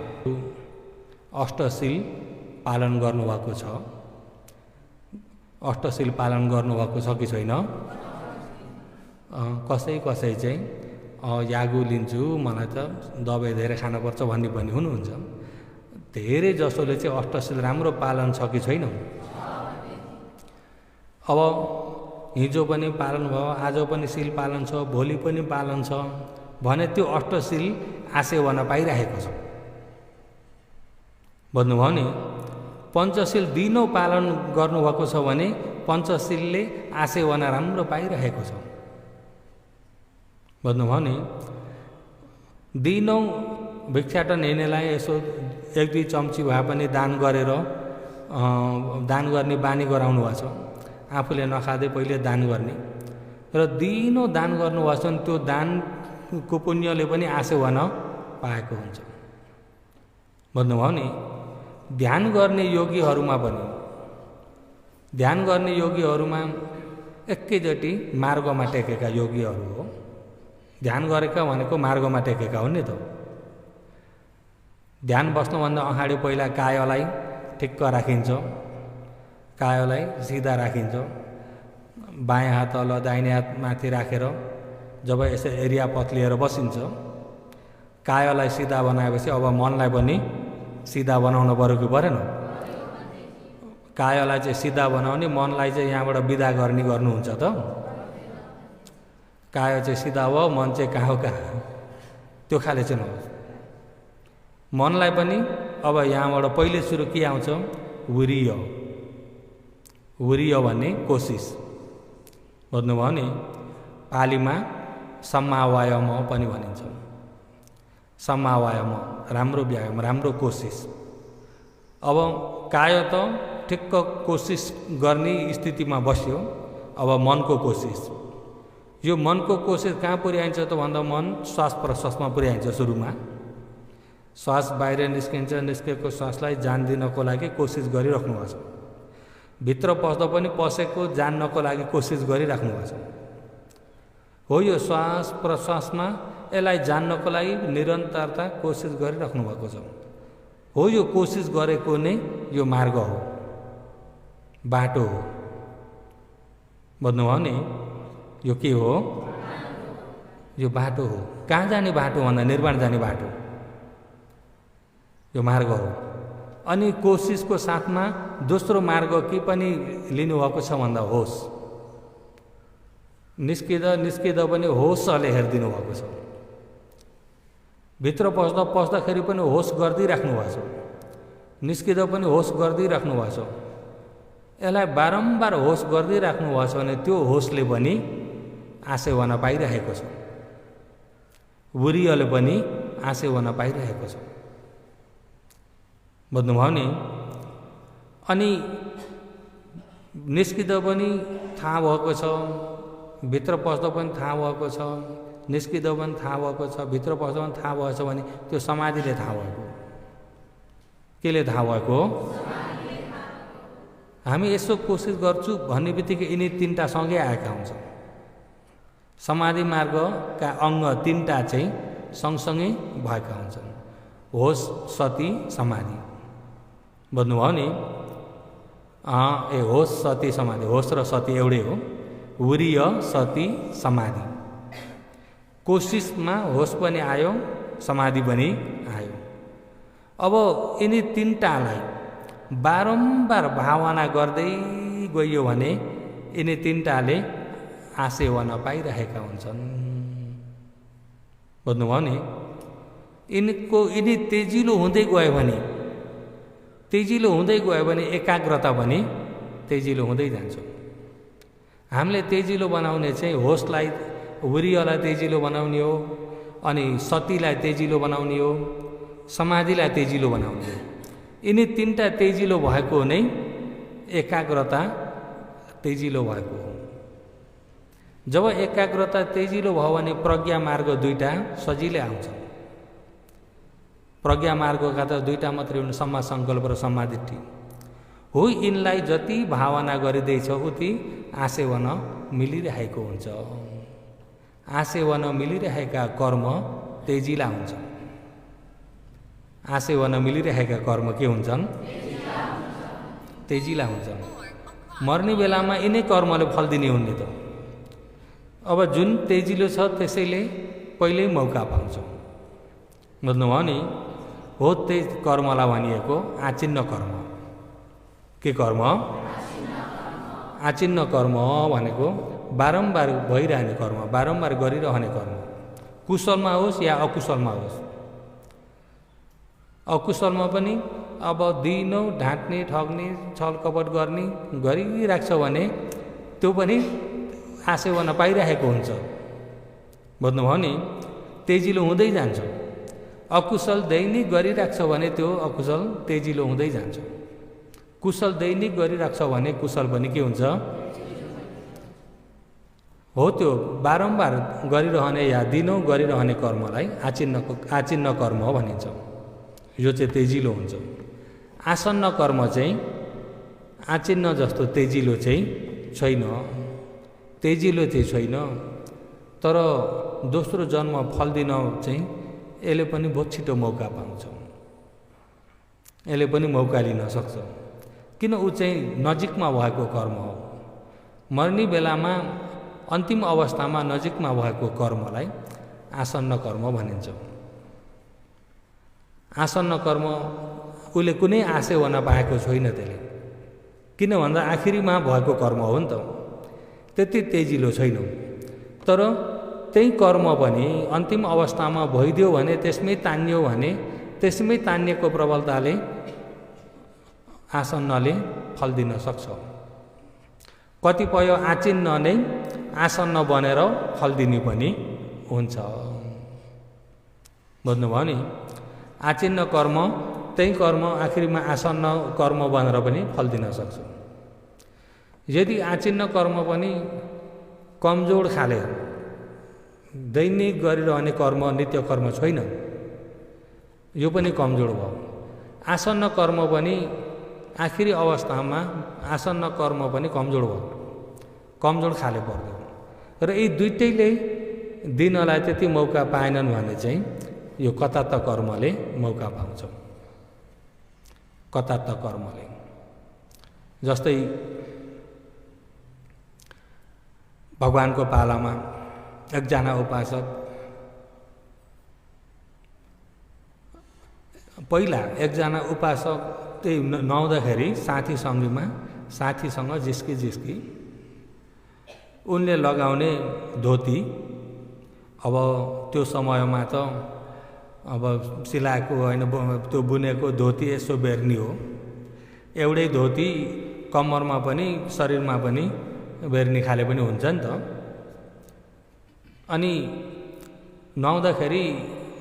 अष्टशील पालन गर्नुभएको छ? अष्टशील पालन गर्नुभएको छ कि छैन? कसै चाहिँ यागु लिन्छु, मलाई त दबाई धेरै खानुपर्छ भन्ने पनि हुनुहुन्छ। धेरै जसोले चाहिँ अष्टशील राम्रो पालन छ कि छैन? अब हिजो पनि पालन भयो, आज पनि शील पालन छ, भोलि पनि पालन छ भने त्यो अष्टशील आसेवना पाइरहेको छ। बुझ्नुभयो नि? पञ्चशील दिनौँ पालन गर्नुभएको छ भने पञ्चशीलले आसेवना राम्रो पाइरहेको छ। बुझ्नुभयो नि? दिनौँ भिक्षाटन हिँड्नेलाई यसो 1-2 चम्ची भए पनि दान गरेर दान गर्ने बानी गराउनु भएको छ। आफूले नखाँदै पहिले दान गर्ने र दिनौँ दान गर्नुभएको छ भने त्यो दानको पुण्यले पनि आसेवना पाएको हुन्छ। बुझ्नुभयो नि? ध्यान गर्ने योगीहरूमा एकैचोटि मार्गमा टेकेका योगीहरू हो। ध्यान गरेका भनेको मार्गमा टेकेका हो नि त। ध्यान बस्नुभन्दा अगाडि पहिला कायलाई ठिक्क राखिन्छ, कायलाई सिधा राखिन्छ, बायाँ हात तल दाहिने हात माथि राखेर जब यसो एरिया पथ लिएर बसिन्छ, कायलाई सिधा बनाएपछि अब मनलाई पनि सिधा बनाउनु पऱ्यो कि परेन? कायलाई चाहिँ सिधा बनाउने, मनलाई चाहिँ यहाँबाट विदा गर्नुहुन्छ त? काय चाहिँ सिधा हो, मन चाहिँ कहाँ हो कहाँ, त्यो खाले चाहिँ नहोस्। मनलाई पनि अब यहाँबाट पहिले सुरु के आउँछ? वीर्य। वीर्य भन्ने कोसिस, बुझ्नुभयो नि? पालीमा सम्मावायम पनि भनिन्छ। सम्मावायम राम्रो व्यायाम, राम्रो कोसिस। अब काय त ठिक्क कोसिस गर्ने स्थितिमा बस्यो। अब मनको कोसिस, यो मनको कोसिस कहाँ पुर्याइन्छ त भन्दा मन श्वास प्रश्वासमा पुर्याइन्छ। सुरुमा श्वास बाहिर निस्किन्छ, निस्केको श्वासलाई जान दिनको लागि कोसिस गरिराख्नु भएको छ। भित्र पस्दा पनि पसेको जान्नको लागि कोसिस गरिराख्नु भएको छ। हो यो श्वास प्रश्वासमा यसलाई जान्नको लागि निरन्तरता कोसिस गरिराख्नु भएको छ। हो यो कोसिस गरेको नै यो मार्ग हो, बाटो हो। बुझ्नुभयो नि? यो के हो? यो बाटो हो। कहाँ जाने बाटो भन्दा निर्वाण जाने बाटो, यो मार्ग हो। अनि कोसिसको साथमा दोस्रो मार्ग के पनि लिनुभएको छ भन्दा होस। निस्किँदा पनि होसले हेरिदिनु भएको छ। भित्र पस्दाखेरि पनि होस गरिदिइराख्नु भएको छ, निस्किँदा पनि होस गरिदिइराख्नु भएको छ। यसलाई बारम्बार होस गरिदिइराख्नु भएको छ भने त्यो होसले पनि आसेवना पाइरहेको छ, वीर्यले पनि आसेवना पाइरहेको छ। बुझ्नुभयो नि? अनि निस्किँदा पनि थाहा भएको छ, भित्र पस्दा पनि थाहा भएको छ, निस्किँदा पनि थाहा भएको छ, भित्र पस्दा पनि थाहा भएको छ भने त्यो समाधिले थाहा भएको। केले थाहा भएको? हामी यसो कोसिस गर्छु भन्ने बित्तिकै यिनी तिनवटा सँगै आएका हुन्छ। समाधि मार्गका अङ्ग तिनवटा चाहिँ सँगसँगै भएका हुन्छन्। होस, सती, समाधि। बुझ्नुभयो नि? होस, सती, समाधि। होस र सती एउटै हो। वीर्य, सती, समाधि। कोसिसमा होस पनि आयो, समाधि पनि आयो। अब यिनी तिनवटालाई बारम्बार भावना गर्दै गइयो भने यिनी तिनवटाले आसेवना पाइरहेका हुन्छन्। बुझ्नुभयो नि? यिनी तेजिलो हुँदै गयो भने एकाग्रता पनि तेजिलो हुँदै जान्छ। हामीले तेजिलो बनाउने चाहिँ होसलाई, वीर्यलाई तेजिलो बनाउने हो, अनि सतीलाई तेजिलो बनाउने हो, समाधिलाई तेजिलो बनाउने हो। यिनी तिनवटा तेजिलो भएको नै एकाग्रता तेजिलो भएको हो। जब एकाग्रता तेजिलो भयो भने प्रज्ञा मार्ग दुईटा सजिलै आउँछ। प्रज्ञा मार्गका त दुईटा मात्रै हुन्, सम्मा सङ्कल्प र सम्मादिष्टि हो। यिनलाई जति भावना गरिँदैछ उति आसेवन मिलिरहेको हुन्छ। आसेवन मिलिरहेका कर्म तेजिला हुन्छ। आसेवन मिलिरहेका कर्म के हुन्छन्? तेजिला हुन्छन्। मर्ने बेलामा यिनै कर्मले फल दिने हुन् नि त। अब जुन तेजिलो छ त्यसैले पहिल्यै मौका पाउँछ। बुझ्नुभयो नि? हो त्यही कर्मलाई भनिएको आचिन्न कर्म। के कर्म? आचिन्न कर्म भनेको बारम्बार भइरहने कर्म, बारम्बार गरिरहने कर्म, कुशलमा होस् या अकुशलमा होस्। अकुशलमा पनि अब दिनौ ढाँट्ने, ठग्ने, छलकपट गर्ने गरिरहेको छ भने त्यो पनि आसेवना पाइरहेको हुन्छ। बुझ्नुभयो नि? तेजिलो हुँदै जान्छ। अकुशल दैनिक गरिरहेको छ भने त्यो अकुशल तेजिलो हुँदै जान्छ। कुशल दैनिक गरिरहेको छ भने कुशल पनि के हुन्छ? हो त्यो बारम्बार गरिरहने या दिनौँ गरिरहने कर्मलाई आचिन्न कर्म भनिन्छ। यो चाहिँ तेजिलो हुन्छ। आसन्न कर्म चाहिँ आचिन्न जस्तो तेजिलो चाहिँ छैन, तेजिलो चाहिँ छैन। तर दोस्रो जन्म फल दिन चाहिँ यसले पनि बहुत छिटो मौका पाउँछ, यसले पनि मौका लिन सक्छ। किन? ऊ चाहिँ नजिकमा भएको कर्म हो। मर्ने बेलामा अन्तिम अवस्थामा नजिकमा भएको कर्मलाई आसन्न कर्म भनिन्छ। आसन्न कर्म उसले कुनै आशय हुन पाएको छैन त्यसले, किन भन्दा आखिरीमा भएको कर्म हो नि त, त्यति तेजिलो छैन। तर त्यही कर्म पनि अन्तिम अवस्थामा भइदियो भने, त्यसमै तानियो भने, त्यसमै तानिएको प्रबलताले आसन्नले फल दिन सक्छ। कतिपय आचिन्न नै आसन्न बनेर फल दिने पनि हुन्छ। बुझ्नुभयो नि? आचिन्न कर्म त्यही कर्म आखिरमा आसन्न कर्म बनेर पनि फल दिन सक्छ। यदि आचिन्न कर्म पनि कमजोर खाले दैनिक गरिरहने कर्म नित्य कर्म छैन, यो पनि कमजोर भयो। आसन्न कर्म पनि आखिरी अवस्थामा आसन्न कर्म पनि कमजोर भयो, कमजोर खाले पर्यो। र यी दुइटैले दिनलाई त्यति मौका पाएनन् भने चाहिँ यो कतात्त कर्मले मौका पाउँछ। कतात्त कर्मले जस्तै भगवानको पालामा एकजना उपासक पहिला एकजना उपासक त्यही नुहाउँदाखेरि साथीसँग जिस्की उनले लगाउने धोती, अब त्यो समयमा त अब सिलाएको होइन, त्यो बुनेको धोती यसो बेर्नी हो। एउटै धोती कम्मरमा पनि शरीरमा पनि बेर्नी खाले पनि हुन्छ नि त। अनि नुहाउँदाखेरि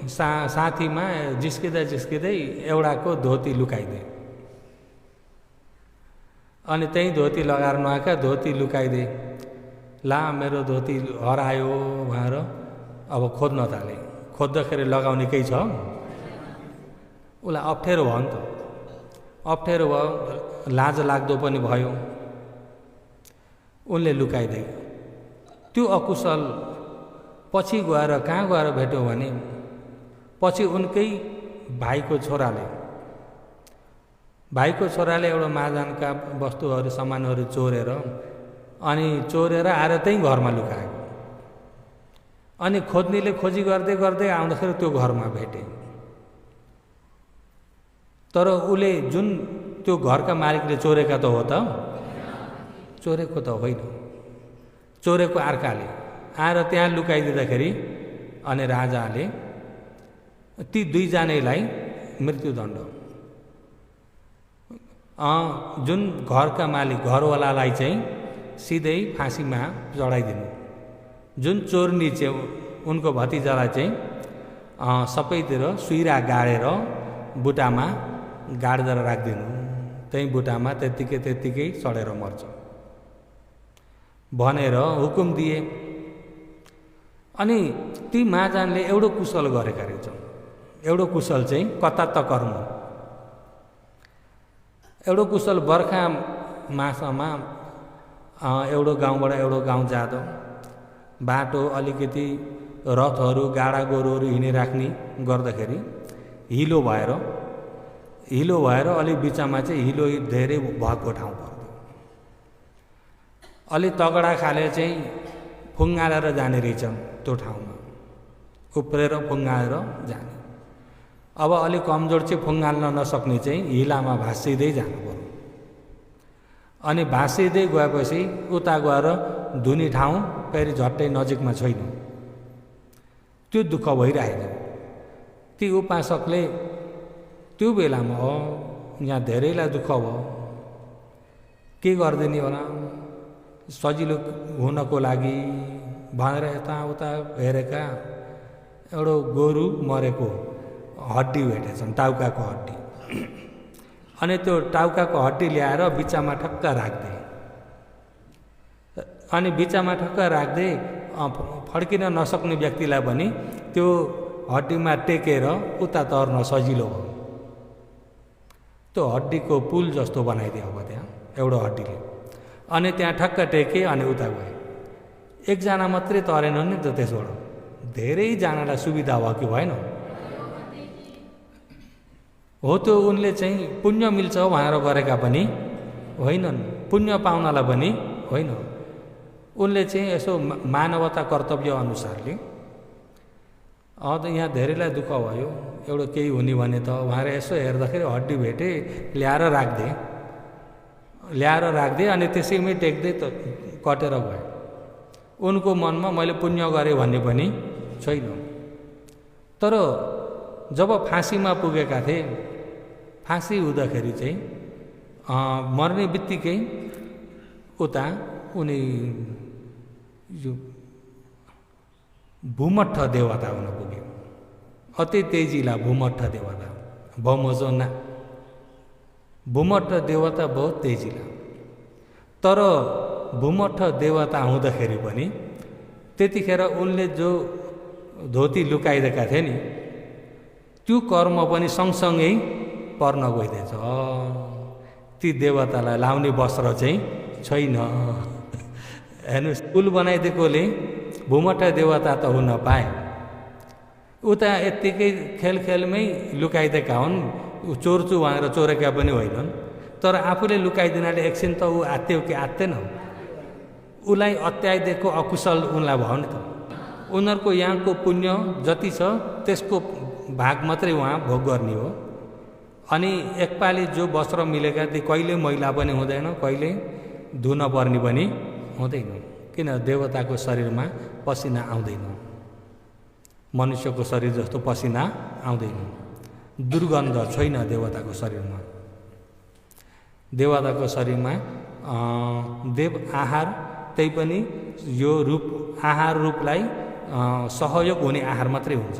साथीमा जिस्किँदै एउटाको धोती लुकाइदिए। अनि त्यही धोती लगाएर नुहाएका, धोती लुकाइदिए। ला मेरो धोती हरायो भनेर अब खोज्न थाले। खोज्दाखेरि लगाउने केही छ, उसलाई अप्ठ्यारो भयो नि त। अप्ठ्यारो भयो, लाज लाग्दो पनि भयो, उनले लुकाइदिए। त्यो अकुशल पछि गएर कहाँ गएर भेट्यो भने पछि उनकै भाइको छोराले एउटा महाजनका वस्तुहरू सामानहरू चोरेर आएर त्यही घरमा लुकाएको। अनि खोज्नेले खोजी गर्दै आउँदाखेरि त्यो घरमा भेटे। तर उसले जुन त्यो घरका मालिकले चोरेका त हो त, चोरेको त होइन, चोरेको अर्काले आएर त्यहाँ लुकाइदिँदाखेरि अनि राजाले ती दुईजनालाई मृत्युदण्ड, जुन घरका मालिक घरवालालाई चाहिँ सिधै फाँसीमा चढाइदिनु, जुन चोर्नी चाहिँ उनको भतिजालाई चाहिँ सबैतिर सुइरा गाडेर बुटामा गाडेर राखिदिनु, त्यही बुटामा त्यत्तिकै सडेर मर्छ भनेर हुकुम दिए। अनि ती महाजनले एउटा कुशल गरेका रहेछन्। एउटा कुशल चाहिँ कतात्त कर्म। एउटा कुशल बर्खा मासमा एउटा गाउँबाट एउटा गाउँ जाँदा बाटो अलिकति रथहरू गाडा गोरुहरू हिँडिराख्ने गर्दाखेरि हिलो भएर अलि बिचमा चाहिँ हिलो धेरै भएको ठाउँ पर्यो। अलि तगडा खाले चाहिँ फुङ्गालेर जाने रहेछन् त्यो ठाउँमा, उफ्रेर फुङ्गालेर जाने। अब अलि कमजोर चाहिँ फुङ्गाल्न नसक्ने चाहिँ हिलामा भाँसिँदै जानु पर्यो। अनि भाँसिँदै गएपछि उता गएर धुने ठाउँ फेरि झट्टै नजिकमा छैन। त्यो दुःख भइरहेको। ती उपासकले त्यो बेलामा यहाँ धेरैलाई दुःख भयो, के गरिदिने होला, सजिलो हुनको लागि भनेर यताउता हेरेका एउटा गोरु मरेको हड्डी भेटेछन्, टाउकाको हड्डी। अनि त्यो टाउकाको हड्डी ल्याएर बिचमा ठक्क राख्दै, अनि बिचमा ठक्क राख्दै फड्किन नसक्ने व्यक्तिलाई पनि त्यो हड्डीमा टेकेर उता तर्न सजिलो भयो। त्यो हड्डीको पुल जस्तो बनाइदियो अब त्यहाँ एउटा हड्डीले। अनि त्यहाँ ठक्क टेके अनि उता गए। एकजना मात्रै तरेन नि त, त्यसबाट धेरैजनालाई सुविधा भयो कि भएन? हो, त्यो उनले चाहिँ पुण्य मिल्छ भनेर गरेका पनि होइनन्, पुण्य पाउनलाई पनि होइन। उनले चाहिँ यसो मानवता कर्तव्य अनुसारले त यहाँ धेरैलाई दुःख भयो, एउटा केही हुने भने त उहाँले यसो हेर्दाखेरि हड्डी भेटे ल्याएर राख्दे अनि त्यसैमै टेक्दै त कटेर गयो। उनको मनमा मैले पुण्य गरेँ भन्ने पनि छैन। तर जब फाँसीमा पुगेका थिए, फाँसी हुँदाखेरि चाहिँ मर्ने बित्तिकै उता उनी यो भूमठ देवता हुन पुग्यो। अति तेजिला भूमठ देवता बमोजोना भूमठ देवता बहुत तेजिला। तर भूमठ देवता हुँदाखेरि पनि त्यतिखेर उनले जो धोती लुकाइदिएका थिए नि, त्यो कर्म पनि सँगसँगै पर्न गइदिएछ। ती देवतालाई लाउने वस्त्र चाहिँ छैन। हेर्नुहोस्, पुल बनाइदिएकोले भूमठ देवता त हुन पाए, उता यत्तिकै खेलखेलमै लुकाइदिएका हुन्। चोर्छु भनेर चोरेका पनि होइनन्। तर आफूले लुकाइदिनाले एकछिन त ऊ आत्यो कि आत्तेन, उसलाई अत्याइदिएको अकुशल उनलाई भयो नि त। उनीहरूको यहाँको पुण्य जति छ त्यसको भाग मात्रै उहाँ भोग गर्ने हो। अनि एकपालि जो वस्त्र मिलेका ती कहिले मैला पनि हुँदैन, कहिले धुन पर्ने पनि हुँदैन। किन? देवताको शरीरमा पसिना आउँदैन, मनुष्यको शरीर जस्तो पसिना आउँदैन। दुर्गन्ध छैन देवताको शरीरमा। देवताको शरीरमा देव आहार, त्यही पनि यो रूप आहार रूपलाई सहयोग हुने आहार मात्रै हुन्छ,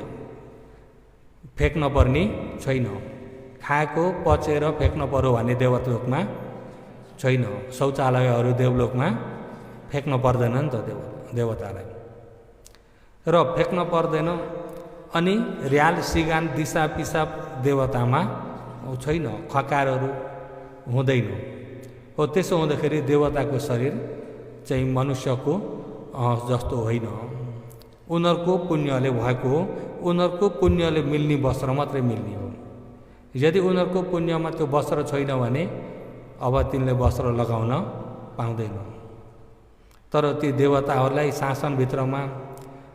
फेक्न पर्ने छैन। खाएको पचेर फेक्न पर्यो भने देवलोकमा छैन। शौचालयहरू देवलोकमा फेक्न पर्दैन नि त देवतालाई, र फेक्न पर्दैन। अनि र्याल सिगान दिसा पिसाब देवतामा छैन, खकारहरू हुँदैन हो। त्यसो हुँदाखेरि देवताको शरीर चाहिँ मनुष्यको जस्तो होइन। उनीहरूको पुण्यले भएको हो, उनीहरूको पुण्यले मिल्ने वस्त्र मात्रै मिल्ने हो। यदि उनीहरूको पुण्यमा त्यो वस्त्र छैन भने अब तिनले वस्त्र लगाउन पाउँदैन। तर ती देवताहरूलाई शासनभित्रमा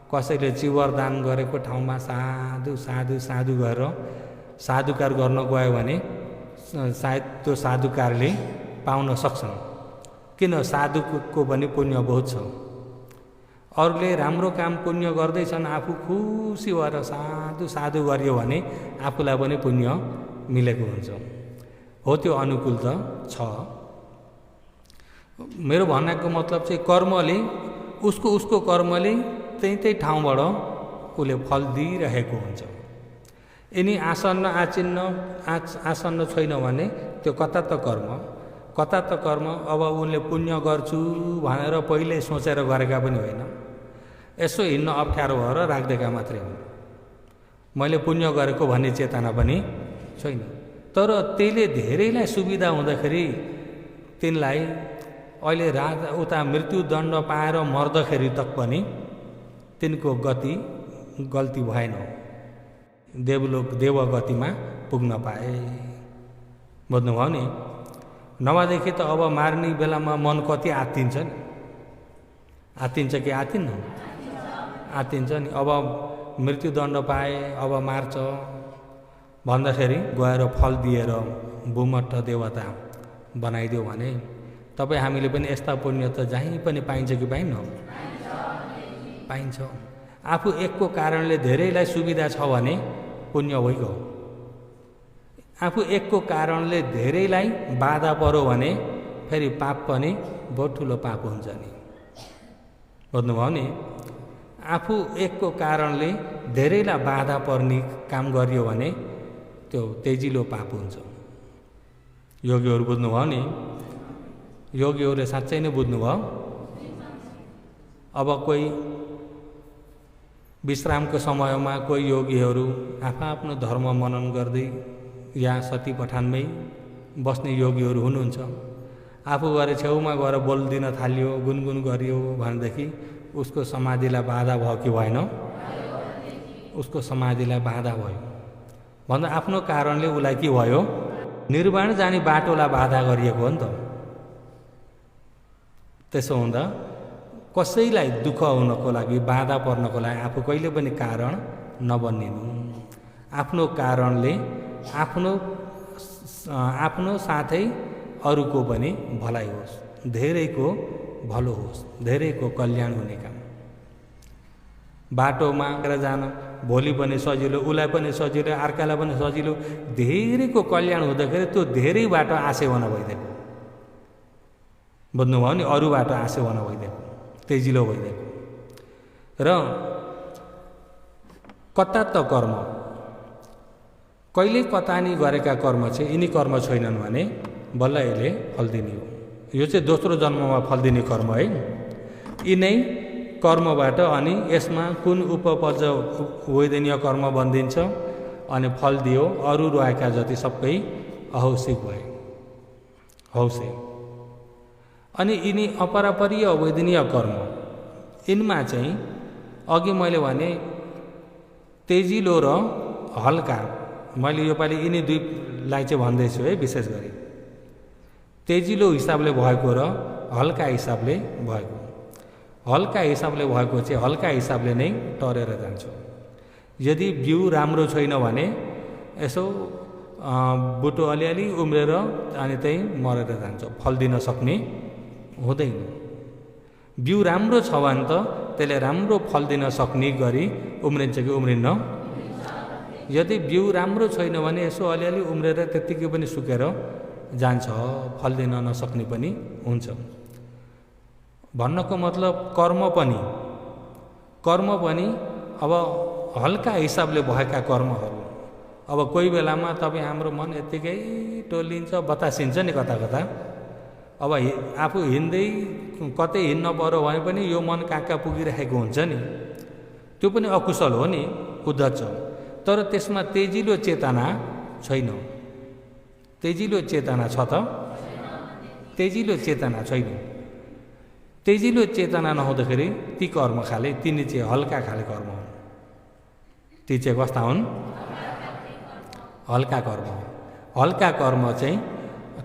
कसैले चिवर दान गरेको ठाउँमा साधु गरेर साधुकार गर्न गयो भने सायद त्यो साधुकारले पाउन सक्छन्। किन? साधुको पनि पुण्य बहुत छ। अरूले राम्रो काम पुण्य गर्दैछन्, आफू खुसी भएर साधु गरियो भने आफूलाई पनि पुण्य मिलेको हुन्छ। हो, त्यो अनुकूल त छ। मेरो भन्नको मतलब चाहिँ कर्मले उसको कर्मले त्यही ठाउँबाट उसले फल दिइरहेको हुन्छ। यिनी आसन्न छैन भने त्यो कता त कर्म। अब उनले पुण्य गर्छु भनेर पहिले सोचेर गरेका पनि होइन, यसो हिँड्न अप्ठ्यारो भएर राखिदिएका मात्रै हुन्। मैले पुण्य गरेको भन्ने चेतना पनि छैन। तर त्यसले धेरैलाई सुविधा हुँदाखेरि तिनलाई अहिले उता मृत्युदण्ड पाएर मर्दाखेरि तक पनि तिनको गल्ती भएन, देवगतिमा पुग्न पाए। बुझ्नुभयो नि? नभएदेखि त अब मार्ने बेलामा मन कति आत्तिन्छ नि, आत्तिन्छ कि आत्तिन्न? आत्तिन्छ नि। अब मृत्युदण्ड पाए, अब मार्छ भन्दाखेरि गएर फल दिएर भूमठ देवता बनाइदियो भने तपाईँ हामीले पनि यस्ता पुण्य त जहीँ पनि पाइन्छ कि पाइन्न? पाइन्छ। आफू एकको कारणले धेरैलाई सुविधा छ भने पुण्य भइगयो। आफू एकको कारणले धेरैलाई बाधा पर्यो भने फेरि पाप पनि बहुत ठुलो पाप हुन्छ नि। बुझ्नुभयो नि? आफू एकको कारणले धेरैलाई बाधा पर्ने काम गरियो भने त्यो तेजिलो पाप हुन्छ। योगीहरू बुझ्नुभयो नि? योगीहरूले साँच्चै नै बुझ्नुभयो। अब कोही विश्रामको समयमा कोही योगीहरू आफ्नो धर्म मनन गर्दै या सती पठानमै बस्ने योगीहरू हुनुहुन्छ। आफू गएर छेउमा गएर बोलिदिन थाल्यो, गुनगुन गरियो भनेदेखि उसको समाधिलाई बाधा भयो कि भएन? उसको समाधिलाई बाधा भयो। भन्दा आफ्नो कारणले उसलाई के भयो? निर्वाण जाने बाटोलाई बाधा गरिएको हो नि त। त्यसो हुँदा कसैलाई दुःख हुनको लागि बाधा पर्नको लागि आफू कहिले पनि कारण नबनिनु। आफ्नो कारणले आफ्नो साथै अरूको पनि भलाइ होस्, धेरैको भलो होस्, धेरैको कल्याण हुने काम। बाटोमा जान भोलि पनि सजिलो, उसलाई पनि सजिलो, अर्कालाई पनि सजिलो, धेरैको कल्याण हुँदाखेरि त्यो धेरैबाट आशेवाना भइदिएको, बुझ्नुभयो नि, अरूबाट आशेवाना भइदिएको, तेजिलो भइदिएको। र कता त कर्म, कहिले कतानी गरेका कर्म चाहिँ यिनी कर्म छैनन् भने बल्ल यसले फल दिने हो। यो चाहिँ दोस्रो जन्ममा फल दिने कर्म है। यिनै कर्मबाट अनि यसमा कुन उपपज वैदनीय कर्म बनिदिन्छ अनि फल दियो, अरू रहेका जति सबै अहौसिक भए, हौसे। अनि यिनी अपरापरीय वैदनीय कर्म, यिनमा चाहिँ अघि मैले भने तेजिलो र हल्का, मैले योपालि यिनी दुईलाई चाहिँ भन्दैछु है, विशेष गरी तेजिलो हिसाबले भएको र हल्का हिसाबले भएको। हल्का हिसाबले भएको चाहिँ हल्का हिसाबले नै टरेर जान्छ। यदि बिउ राम्रो छैन भने यसो बुटो अलिअलि उम्रेर अनि त्यही मरेर जान्छ, फल दिन सक्ने हुँदैन। बिउ राम्रो छ भने त त्यसले राम्रो फल दिन सक्ने गरी उम्रिन्छ कि उम्रिन्न। यदि बिउ राम्रो छैन भने यसो अलिअलि उम्रेर त्यत्तिकै पनि सुकेर जान्छ, फल दिन नसक्ने पनि हुन्छ। भन्नको मतलब कर्म पनि अब हल्का हिसाबले भएका कर्महरू, अब कोही बेलामा तपाईँ हाम्रो मन यत्तिकै टोलिन्छ, बतासिन्छ नि कता कता। अब आफू हिँड्दै कतै हिँड्न पर्यो भने पनि यो मन कहाँ कहाँ पुगिरहेको हुन्छ नि, त्यो पनि अकुशल हो नि, उद्धत छ। तर त्यसमा तेजिलो चेतना छैन। तेजिलो चेतना छ त? तेजिलो चेतना छैन। तेजिलो चेतना नहुँदाखेरि ती कर्म खाले, तिनी चाहिँ हल्का खाले कर्म हुन्। ती चाहिँ कस्ता हुन्? हल्का कर्म। हल्का कर्म चाहिँ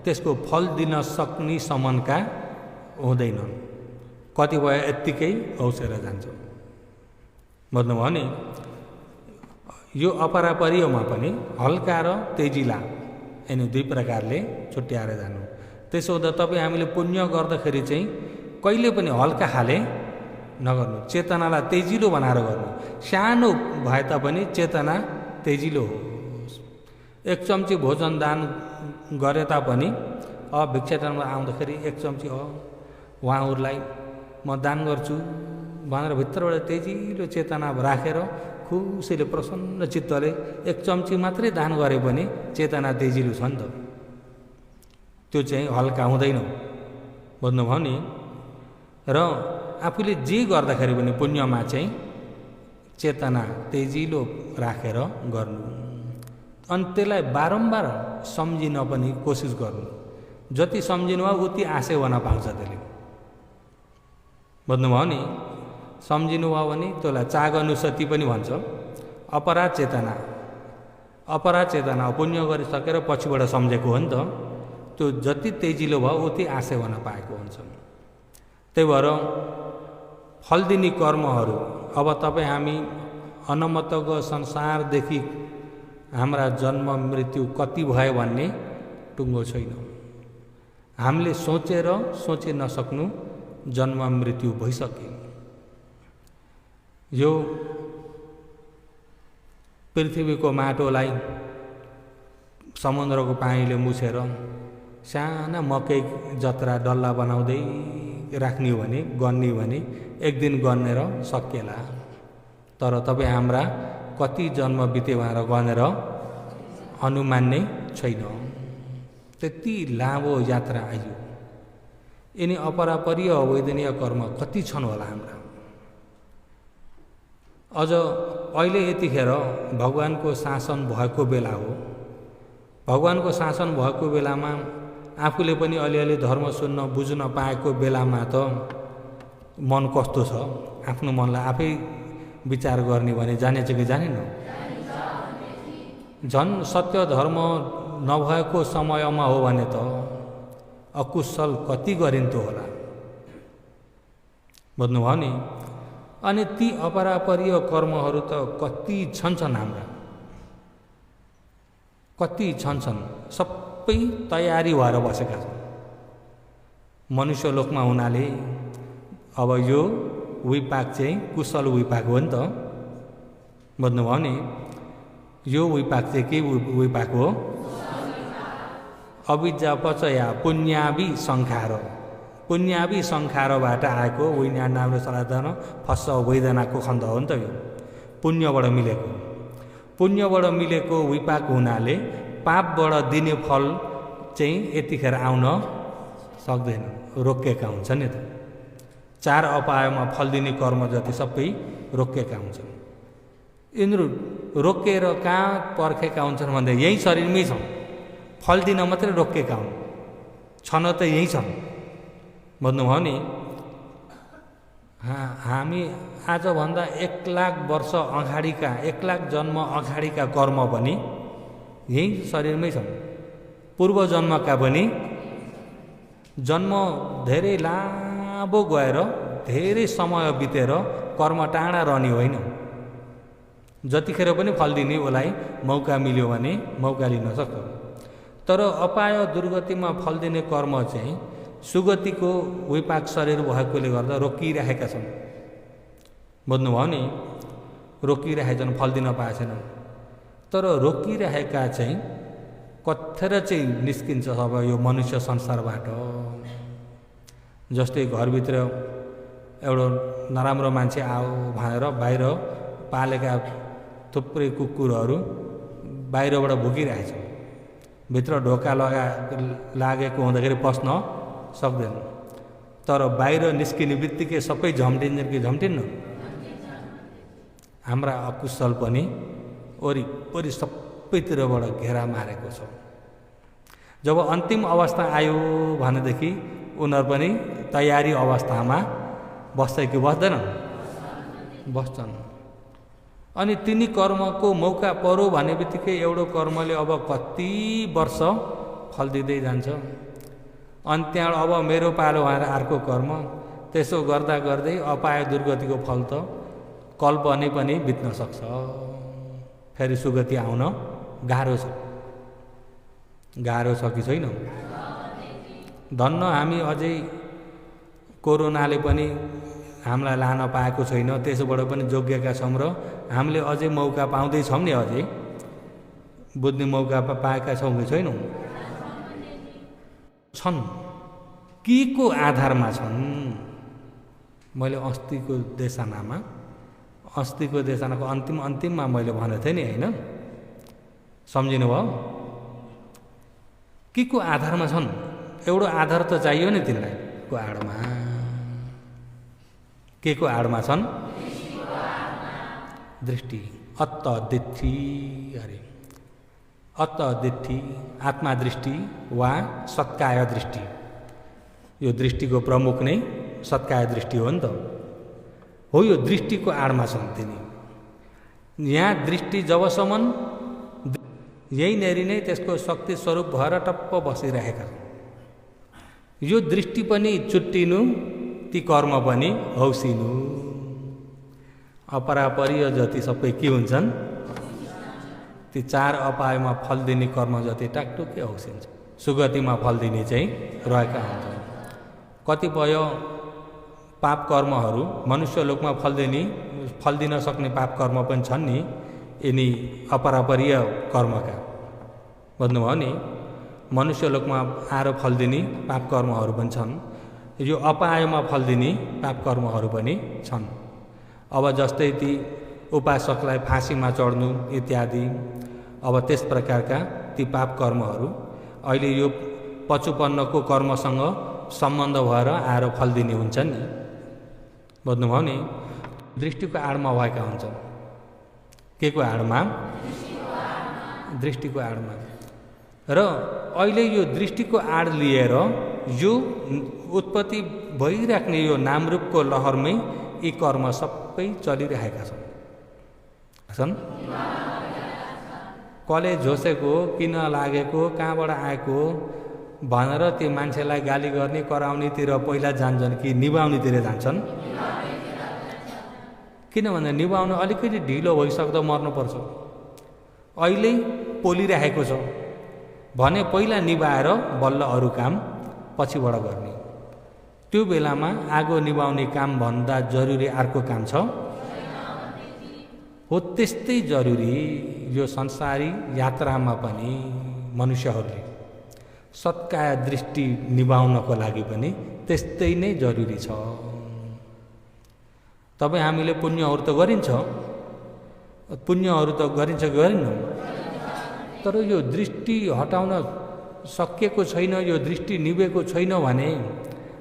त्यसको फल दिन सक्ने सम्मका हुँदैनन्, कतिपय यत्तिकै औसेर जान्छ, बुझ्नुभयो नि। यो अपरापरियमा पनि हल्का र तेजिला यिनी दुई प्रकारले छुट्याएर जानु। त्यसो हुँदा तपाईँ हामीले पुण्य गर्दाखेरि चाहिँ कहिले पनि हल्का खाले नगर्नु, चेतनालाई तेजिलो बनाएर गर्नु। सानो भए तापनि चेतना तेजिलो होस्। एक चम्ची भोजन दान गरे तापनि भिक्षाटनमा आउँदाखेरि एक चम्ची उहाँहरूलाई म दान गर्छु भनेर भित्रबाट तेजिलो चेतना राखेर खुसीले प्रसन्न चित्तले एक चम्ची मात्रै दान गरे पनि चेतना तेजिलो छ नि त, त्यो चाहिँ हल्का हुँदैन, बुझ्नुभयो नि। र आफूले जे गर्दाखेरि पनि पुण्यमा चाहिँ चेतना तेजिलो राखेर गर्नु, अनि त्यसलाई बारम्बार सम्झिन पनि कोसिस गर्नु। जति सम्झिनु भयो उति आशय हुन पाउँछ त्यसले, बुझ्नुभयो नि। सम्झिनु भयो भने त्यसलाई चागनुसति पनि भन्छ। अपराध चेतना, अपराध चेतना पुण्य गरिसकेर पछिबाट सम्झेको हो नि त, त्यो जति तेजिलो भयो उति आशय हुन पाएको हुन्छ। त्यही भएर फल दिने कर्महरू, अब तपाईँ हामी अनमतको संसारदेखि हाम्रा जन्म मृत्यु कति भयो भन्ने टुङ्गो छैन। हामीले सोचे नसक्नु जन्म मृत्यु भइसके। यो पृथ्वीको माटोलाई समुद्रको पानीले मुछेर साना मकै जत्रा डल्ला बनाउँदै राख्ने हो भने, गन्ने भने एक दिन गनेर सकिएला। तर तपाईँ हाम्रा कति जन्म बिते भएर गनेर अनुमान नै छैन। त्यति लामो यात्रा आयो। यिनी अपरापरीय वैदनीय कर्म कति छन् होला हाम्रा। अझ अहिले यतिखेर भगवानको शासन भएको बेला हो। भगवानको शासन भएको बेलामा आफूले पनि अलिअलि धर्म सुन्न बुझ्न पाएको बेलामा त मन कस्तो छ, आफ्नो मनलाई आफै विचार गर्ने भने जानेछ कि जानेन? झन् सत्य धर्म नभएको समयमा हो भने त अकुशल कति गरिन्थ्यो होला, बुझ्नुभयो नि। अनि ती अपरापरीय कर्महरू त कति छन् हाम्रा, कति छन्, सबै तयारी भएर बसेका छन् मनुष्य लोकमा हुनाले। अब यो विपाक चाहिँ कुशल विपाक हो नि त, बुझ्नुभयो नि। यो विपाक चाहिँ के विपाक हो? अविद्या पचया पुण्यावि संखार, पुण्यावि संखारबाट आएको विज्ञान नामले सनातन फस्स वेदनाको खण्ड हो नि त। यो पुण्यबाट मिलेको, पुण्यबाट मिलेको विपाक हुनाले पापबाट दिने फल चाहिँ यतिखेर आउन सक्दैन, रोकिएका हुन्छन् नि त। 4 अपायमा फल दिने कर्म जति सबै रोकिएका हुन्छन्। यिनीहरू रोकिएर कहाँ पर्खेका हुन्छन् भन्दा यही शरीरमै छन्, फल दिन मात्रै रोकिएका हुन्, छन त यही छन्, बुझ्नुभयो नि। हामी आजभन्दा 1,00,000 वर्ष अगाडिका, 1,00,000 जन्म अगाडिका कर्म पनि यही शरीरमै छन्। पूर्व जन्मका पनि, जन्म धेरै लामो गएर धेरै समय बितेर कर्म टाढा रहने होइन, जतिखेर पनि फल दिने उसलाई मौका मिल्यो भने मौका लिन सक्छ। तर अपाय दुर्गतिमा फल दिने कर्म चाहिँ सुगतिको विपाक शरीर भएकोले गर्दा रोकिरहेका छन्, बुझ्नुभयो नि। रोकिरहेका छन्, फल दिन पाएछन्। तर रोकिरहेका चाहिँ कथेर चाहिँ निस्किन्छ अब यो मनुष्य संसारबाट। जस्तै घरभित्र एउटा नराम्रो मान्छे आयो भनेर बाहिर पालेका थुप्रै कुकुरहरू बाहिरबाट भुकिरहेछ, भित्र ढोका लागेको हुँदाखेरि पस्न सक्दैन। तर बाहिर निस्किने बित्तिकै सबै झम्टिन्छन् कि झम्टिन्न? हाम्रा अकुशल पनि वरिपरि सबैतिरबाट घेरा मारेको छ। जब अन्तिम अवस्था आयो भनेदेखि उनीहरू पनि तयारी अवस्थामा बस्छ कि बस्दैनन्? बस्छन्। अनि तिनी कर्मको मौका पर्यो भने बित्तिकै एउटा कर्मले अब कति वर्ष फल दिँदै जान्छ। अनि त्यहाँ अब मेरो पालो भनेर अर्को कर्म, त्यसो गर्दा गर्दै अपाय दुर्गतिको फल त कल्प पनि बित्न सक्छ। फेरि सुगति आउन गाह्रो छ, गाह्रो छ कि छैन? धन्न हामी अझै कोरोनाले पनि हामीलाई लान पाएको छैन, त्यसोबाट पनि जोगिएका छौँ र हामीले अझै मौका पाउँदैछौँ नि, अझै बुझ्ने मौका पाएका छौँ कि छैनौँ? छन्। के को आधारमा छन्? मैले अस्तिको देशनाको अन्तिममा मैले भनेको थिएँ नि, होइन? सम्झिनु भयो? के को आधारमा छन्? एउटा आधार त चाहियो नि तिनलाई को आडमा। के को आडमा छन्? दृष्टि। अत्तदिठ्ठी, अरे अत्तदिठ्ठी आत्मा दृष्टि वा सत्काय दृष्टि। यो दृष्टिको प्रमुख नै सत्काय दृष्टि हो नि त। हो, यो दृष्टिको आडमा छन् तिनी। यहाँ दृष्टि जबसम्म यहीँनेरि नै त्यसको शक्ति स्वरूप भएर टप्प बसिरहेका छन्। यो दृष्टि पनि चुट्टिनु, ती कर्म पनि हौसिनु। अपरापरीय जति सबै के हुन्छन्? ती 4 अपायमा फल दिने कर्म जति टाकटुकै हौसिन्छ। सुगतिमा फल दिने चाहिँ रहेका हुन्छन्। कतिपय पाप कर्महरू मनुष्य लोकमा फल दिन सक्ने पाप कर्म पनि छन् नि, यिनी अपरापरीय कर्मका, बुझ्नुभयो नि। मनुष्य लोकमा आएर फल दिने पाप कर्महरू पनि छन्, यो अपायमा फल दिने पाप कर्महरू पनि छन्। अब जस्तै ती उपासकलाई फाँसीमा चढ्नु इत्यादि, अब त्यस प्रकारका ती पाप कर्महरू अहिले यो पचुपन्नको कर्मसँग सम्बन्ध भएर आएर फल दिने हुन्छन् नि, बुझ्नुभयो नि। दृष्टिको आडमा भएका हुन्छन्। के को आडमा? दृष्टिको आडमा। र अहिले यो दृष्टिको आड लिएर यो उत्पत्ति भइराख्ने यो नामरूपको लहरमै यी कर्म सबै चलिरहेका छन्। कसले झोसेको, किन लागेको, कहाँबाट आएको भनेर त्यो मान्छेलाई गाली गर्ने कराउनेतिर पहिला जान्छन् कि निभाउनेतिर जान्छन्? किनभने निभाउन अलिकति ढिलो भइसक्दा मर्नुपर्छ। अहिले पोलिराखेको छ भने पहिला निभाएर बल्ल अरू काम पछिबाट गर्ने। त्यो बेलामा आगो निभाउने काम भन्दा जरुरी अर्को काम छ हो। त्यस्तै जरुरी यो संसारी यात्रामा पनि मनुष्यहरूले सत्काय दृष्टि निभाउनको लागि पनि त्यस्तै नै जरुरी छ। तपाईँ हामीले पुण्यहरू त गरिन्छ कि गरिन्न, तर यो दृष्टि हटाउन सकिएको छैन, यो दृष्टि निभेको छैन भने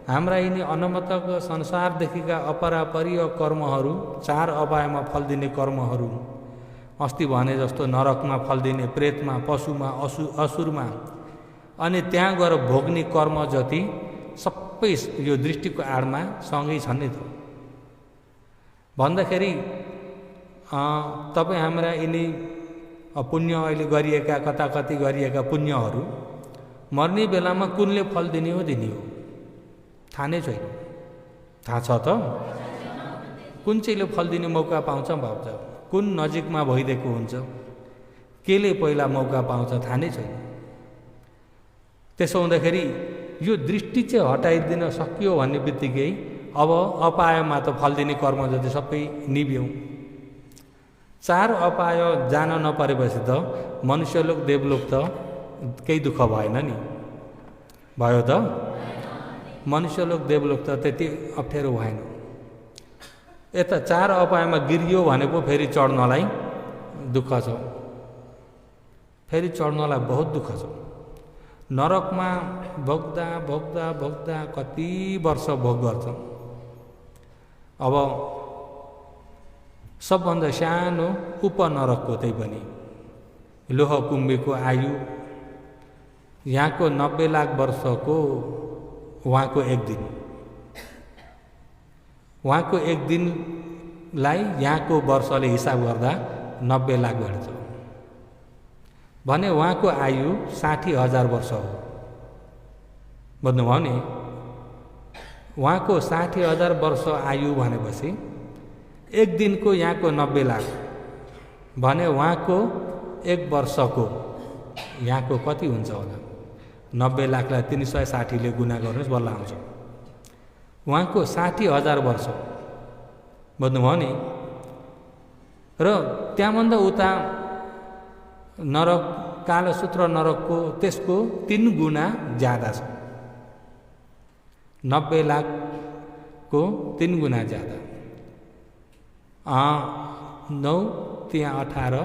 हाम्रा यिनी अनन्तको संसारदेखिका अपरापरीय कर्महरू, 4 अपायमा फल दिने कर्महरू, अस्ति भने जस्तो नरकमा फल दिने, प्रेतमा, पशुमा, असुरमा, अनि त्यहाँ गएर भोग्ने कर्म जति सबै यो दृष्टिको आडमा सँगै छन् नि त। भन्दाखेरि तपाईँ हाम्रा यिनी पुण्य अहिले गरिएका कति गरिएका पुण्यहरू मर्ने बेलामा कुनले फल दिने हो थाहा नै छैन। थाहा छ त? कुन चाहिँले फल दिने मौका पाउँछ भाउँछ, कुन नजिकमा भइदिएको हुन्छ, केले पहिला मौका पाउँछ थाहा नै छैन। त्यसो हुँदाखेरि यो दृष्टि चाहिँ हटाइदिन सकियो भन्ने बित्तिकै अब अपायमा त फल दिने कर्म जति सबै निभ्यौँ। 4 अपाय जान नपरेपछि त मनुष्यलोक देवलोक त केही दुःख भएन नि, भयो त? मनुष्यलोक देवलोक त त्यति अप्ठ्यारो भएन। यता 4 अपायमा गिरियो भने पो फेरि चढ्नलाई दुःख छ, फेरि चढ्नलाई बहुत दुःख छ। नरकमा भोग्दा भोग्दा भोग्दा कति वर्ष भोग गर्छ। अब सबभन्दा सानो उपनरकको त्यही पनि लोहकुम्बीको आयु यहाँको 90 लाख वर्षको उहाँको एक दिन, उहाँको एक दिनलाई यहाँको वर्षले हिसाब गर्दा 90 लाख भेट्छ भने उहाँको आयु 60,000 वर्ष हो। बुझ्नुभयो नि? उहाँको 60,000 वर्ष आयु भनेपछि एक दिनको यहाँको 90 लाख भने उहाँको एक वर्षको यहाँको कति हुन्छ होला? 90 लाखलाई 360ले गुणा गर्नुहोस् बल्ल आउँछ। उहाँको 60,000 वर्ष। बुझ्नुभयो नि? र त्यहाँभन्दा उता नरक, कालसूत्र नरकको त्यसको 3 गुणा ज्यादा छ। 90 लाखको 3 गुणा ज्यादा। 9 त्यहाँ 18,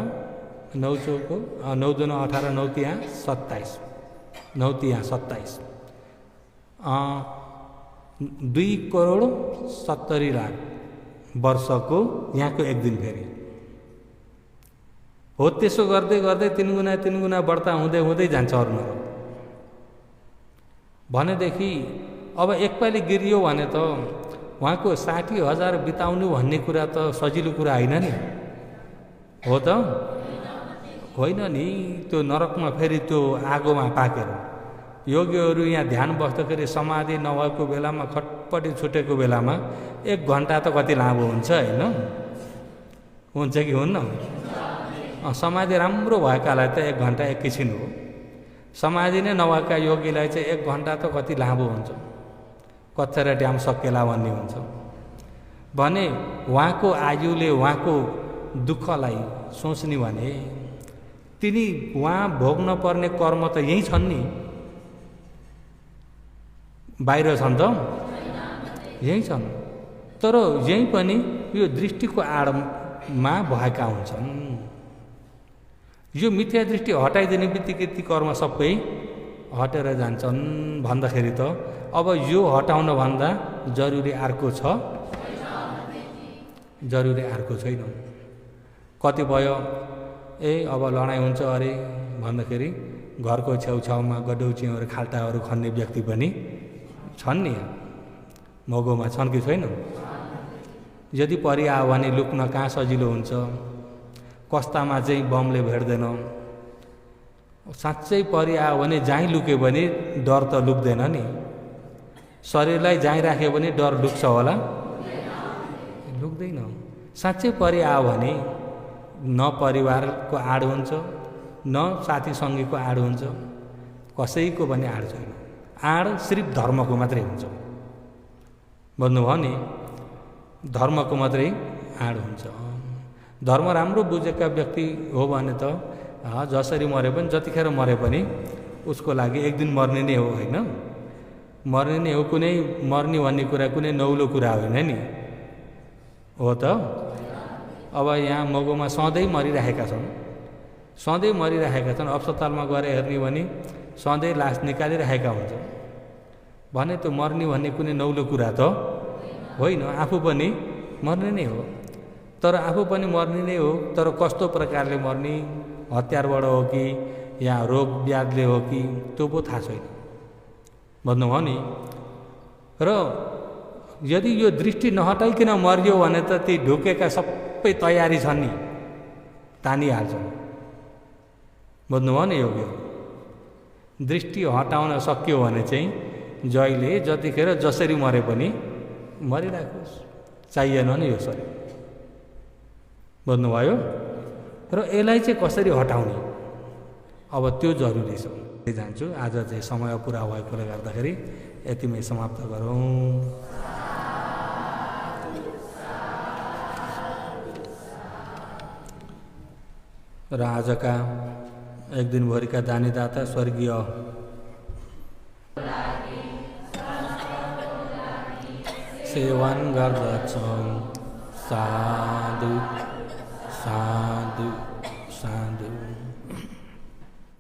9 चौको 9 दुना 18, 9 त्यहाँ 27, 9 त्यहाँ 27, 2,70,00,000 वर्षको यहाँको एक दिन फेरि हो। त्यसो गर्दै गर्दै 3 गुणा बढ्ता हुँदै हुँदै जान्छ अरू नरक। भनेदेखि अब एकपालि गिरियो भने त उहाँको 60,000 बिताउनु भन्ने कुरा त सजिलो कुरा होइन नि, हो त? होइन नि। त्यो नरकमा फेरि त्यो आगोमा पाकेर योगीहरू यहाँ ध्यान बस्दाखेरि समाधि नभएको बेलामा, खटपटी छुटेको बेलामा 1 घन्टा त कति लामो हुन्छ, होइन? हुन्छ कि हुन्न? समाधि राम्रो भएकालाई त 1 घन्टा एकैछिन हो। समाधि नै नभएका योगीलाई चाहिँ 1 घन्टा त कति लामो हुन्छ, कच्चर ड्याम सकेला भन्ने हुन्छ। भने उहाँको आयुले उहाँको दुःखलाई सोच्ने भने तिनी उहाँ भोग्न पर्ने कर्म त यही छन् नि, बाहिर छन् त? यही छन्। तर यही पनि यो दृष्टिको आडमा भएका हुन्छन्। यो मिथ्या दृष्टि हटाइदिने बित्तिकै ती कर्म सबै हटेर जान्छन्। भन्दाखेरि त अब यो हटाउन भन्दा जरुरी अर्को छ, जरुरी अर्को छैन। कति भयो अब लडाइँ हुन्छ अरे भन्दाखेरि घरको छेउछाउमा गडौँचीहरू खाल्टाहरू खन्ने व्यक्ति पनि छन् नि, मगोमा छन् कि छैन? यदि परिआयो भने लुक्न कहाँ सजिलो हुन्छ, कस्तामा चाहिँ बमले भेट्दैन। साँच्चै परिआयो भने जहीँ लुक्यो भने डर त लुक्दैन नि। शरीरलाई जहीँ राख्यो भने डर लुक्छ होला? लुक्दैन। साँच्चै परि आयो भने न परिवारको आड हुन्छ, न साथी सङ्गीको आड हुन्छ, कसैको पनि आड छैन। आड सिर्फ धर्मको मात्रै हुन्छ। भन्नुभयो नि, धर्मको मात्रै आड हुन्छ। धर्म राम्रो बुझेका व्यक्ति हो भने त जसरी मरे पनि, जतिखेर मरे पनि उसको लागि एक दिन मर्ने नै हो, होइन? मर्ने नै हो। कुनै मर्ने भन्ने कुरा कुनै नौलो कुरा होइन नि, हो त? अब यहाँ मगुमा सधैँ मरिरहेका छन्, सधैँ मरिरहेका छन्। अस्पतालमा गएर हेर्ने भने सधैँ लास निकालिरहेका हुन्छन् भने त्यो मर्ने भन्ने कुनै नौलो कुरा त होइन। आफू पनि मर्ने नै हो। तर आफू पनि मर्ने नै हो, तर कस्तो प्रकारले मर्ने, हतियारबाट हो कि या रोग व्याधले हो कि त्यो पो थाहा छैन। भन्नुभयो नि। र यदि यो दृष्टि नहटाइकन मरियो भने त ती ढुकेका सबै तयारी छन् नि, तानिहाल्छन्। भन्नुभयो नि। योग्य दृष्टि हटाउन सक्यो भने चाहिँ जहिले जतिखेर जसरी मरे पनि मरिराखोस्, चाहिएन नि यो शरीर। भन्नुभयो। र यसलाई चाहिँ कसरी हटाउने, अब त्यो जरुरी छ। जान्छु। आज चाहिँ समय पुरा भएकोले गर्दाखेरि यतिमै समाप्त गरौँ। र आजका एक दिनभरिका दानीदाता स्वर्गीय सेवन गर्दछौँ। साधु साधु साधु।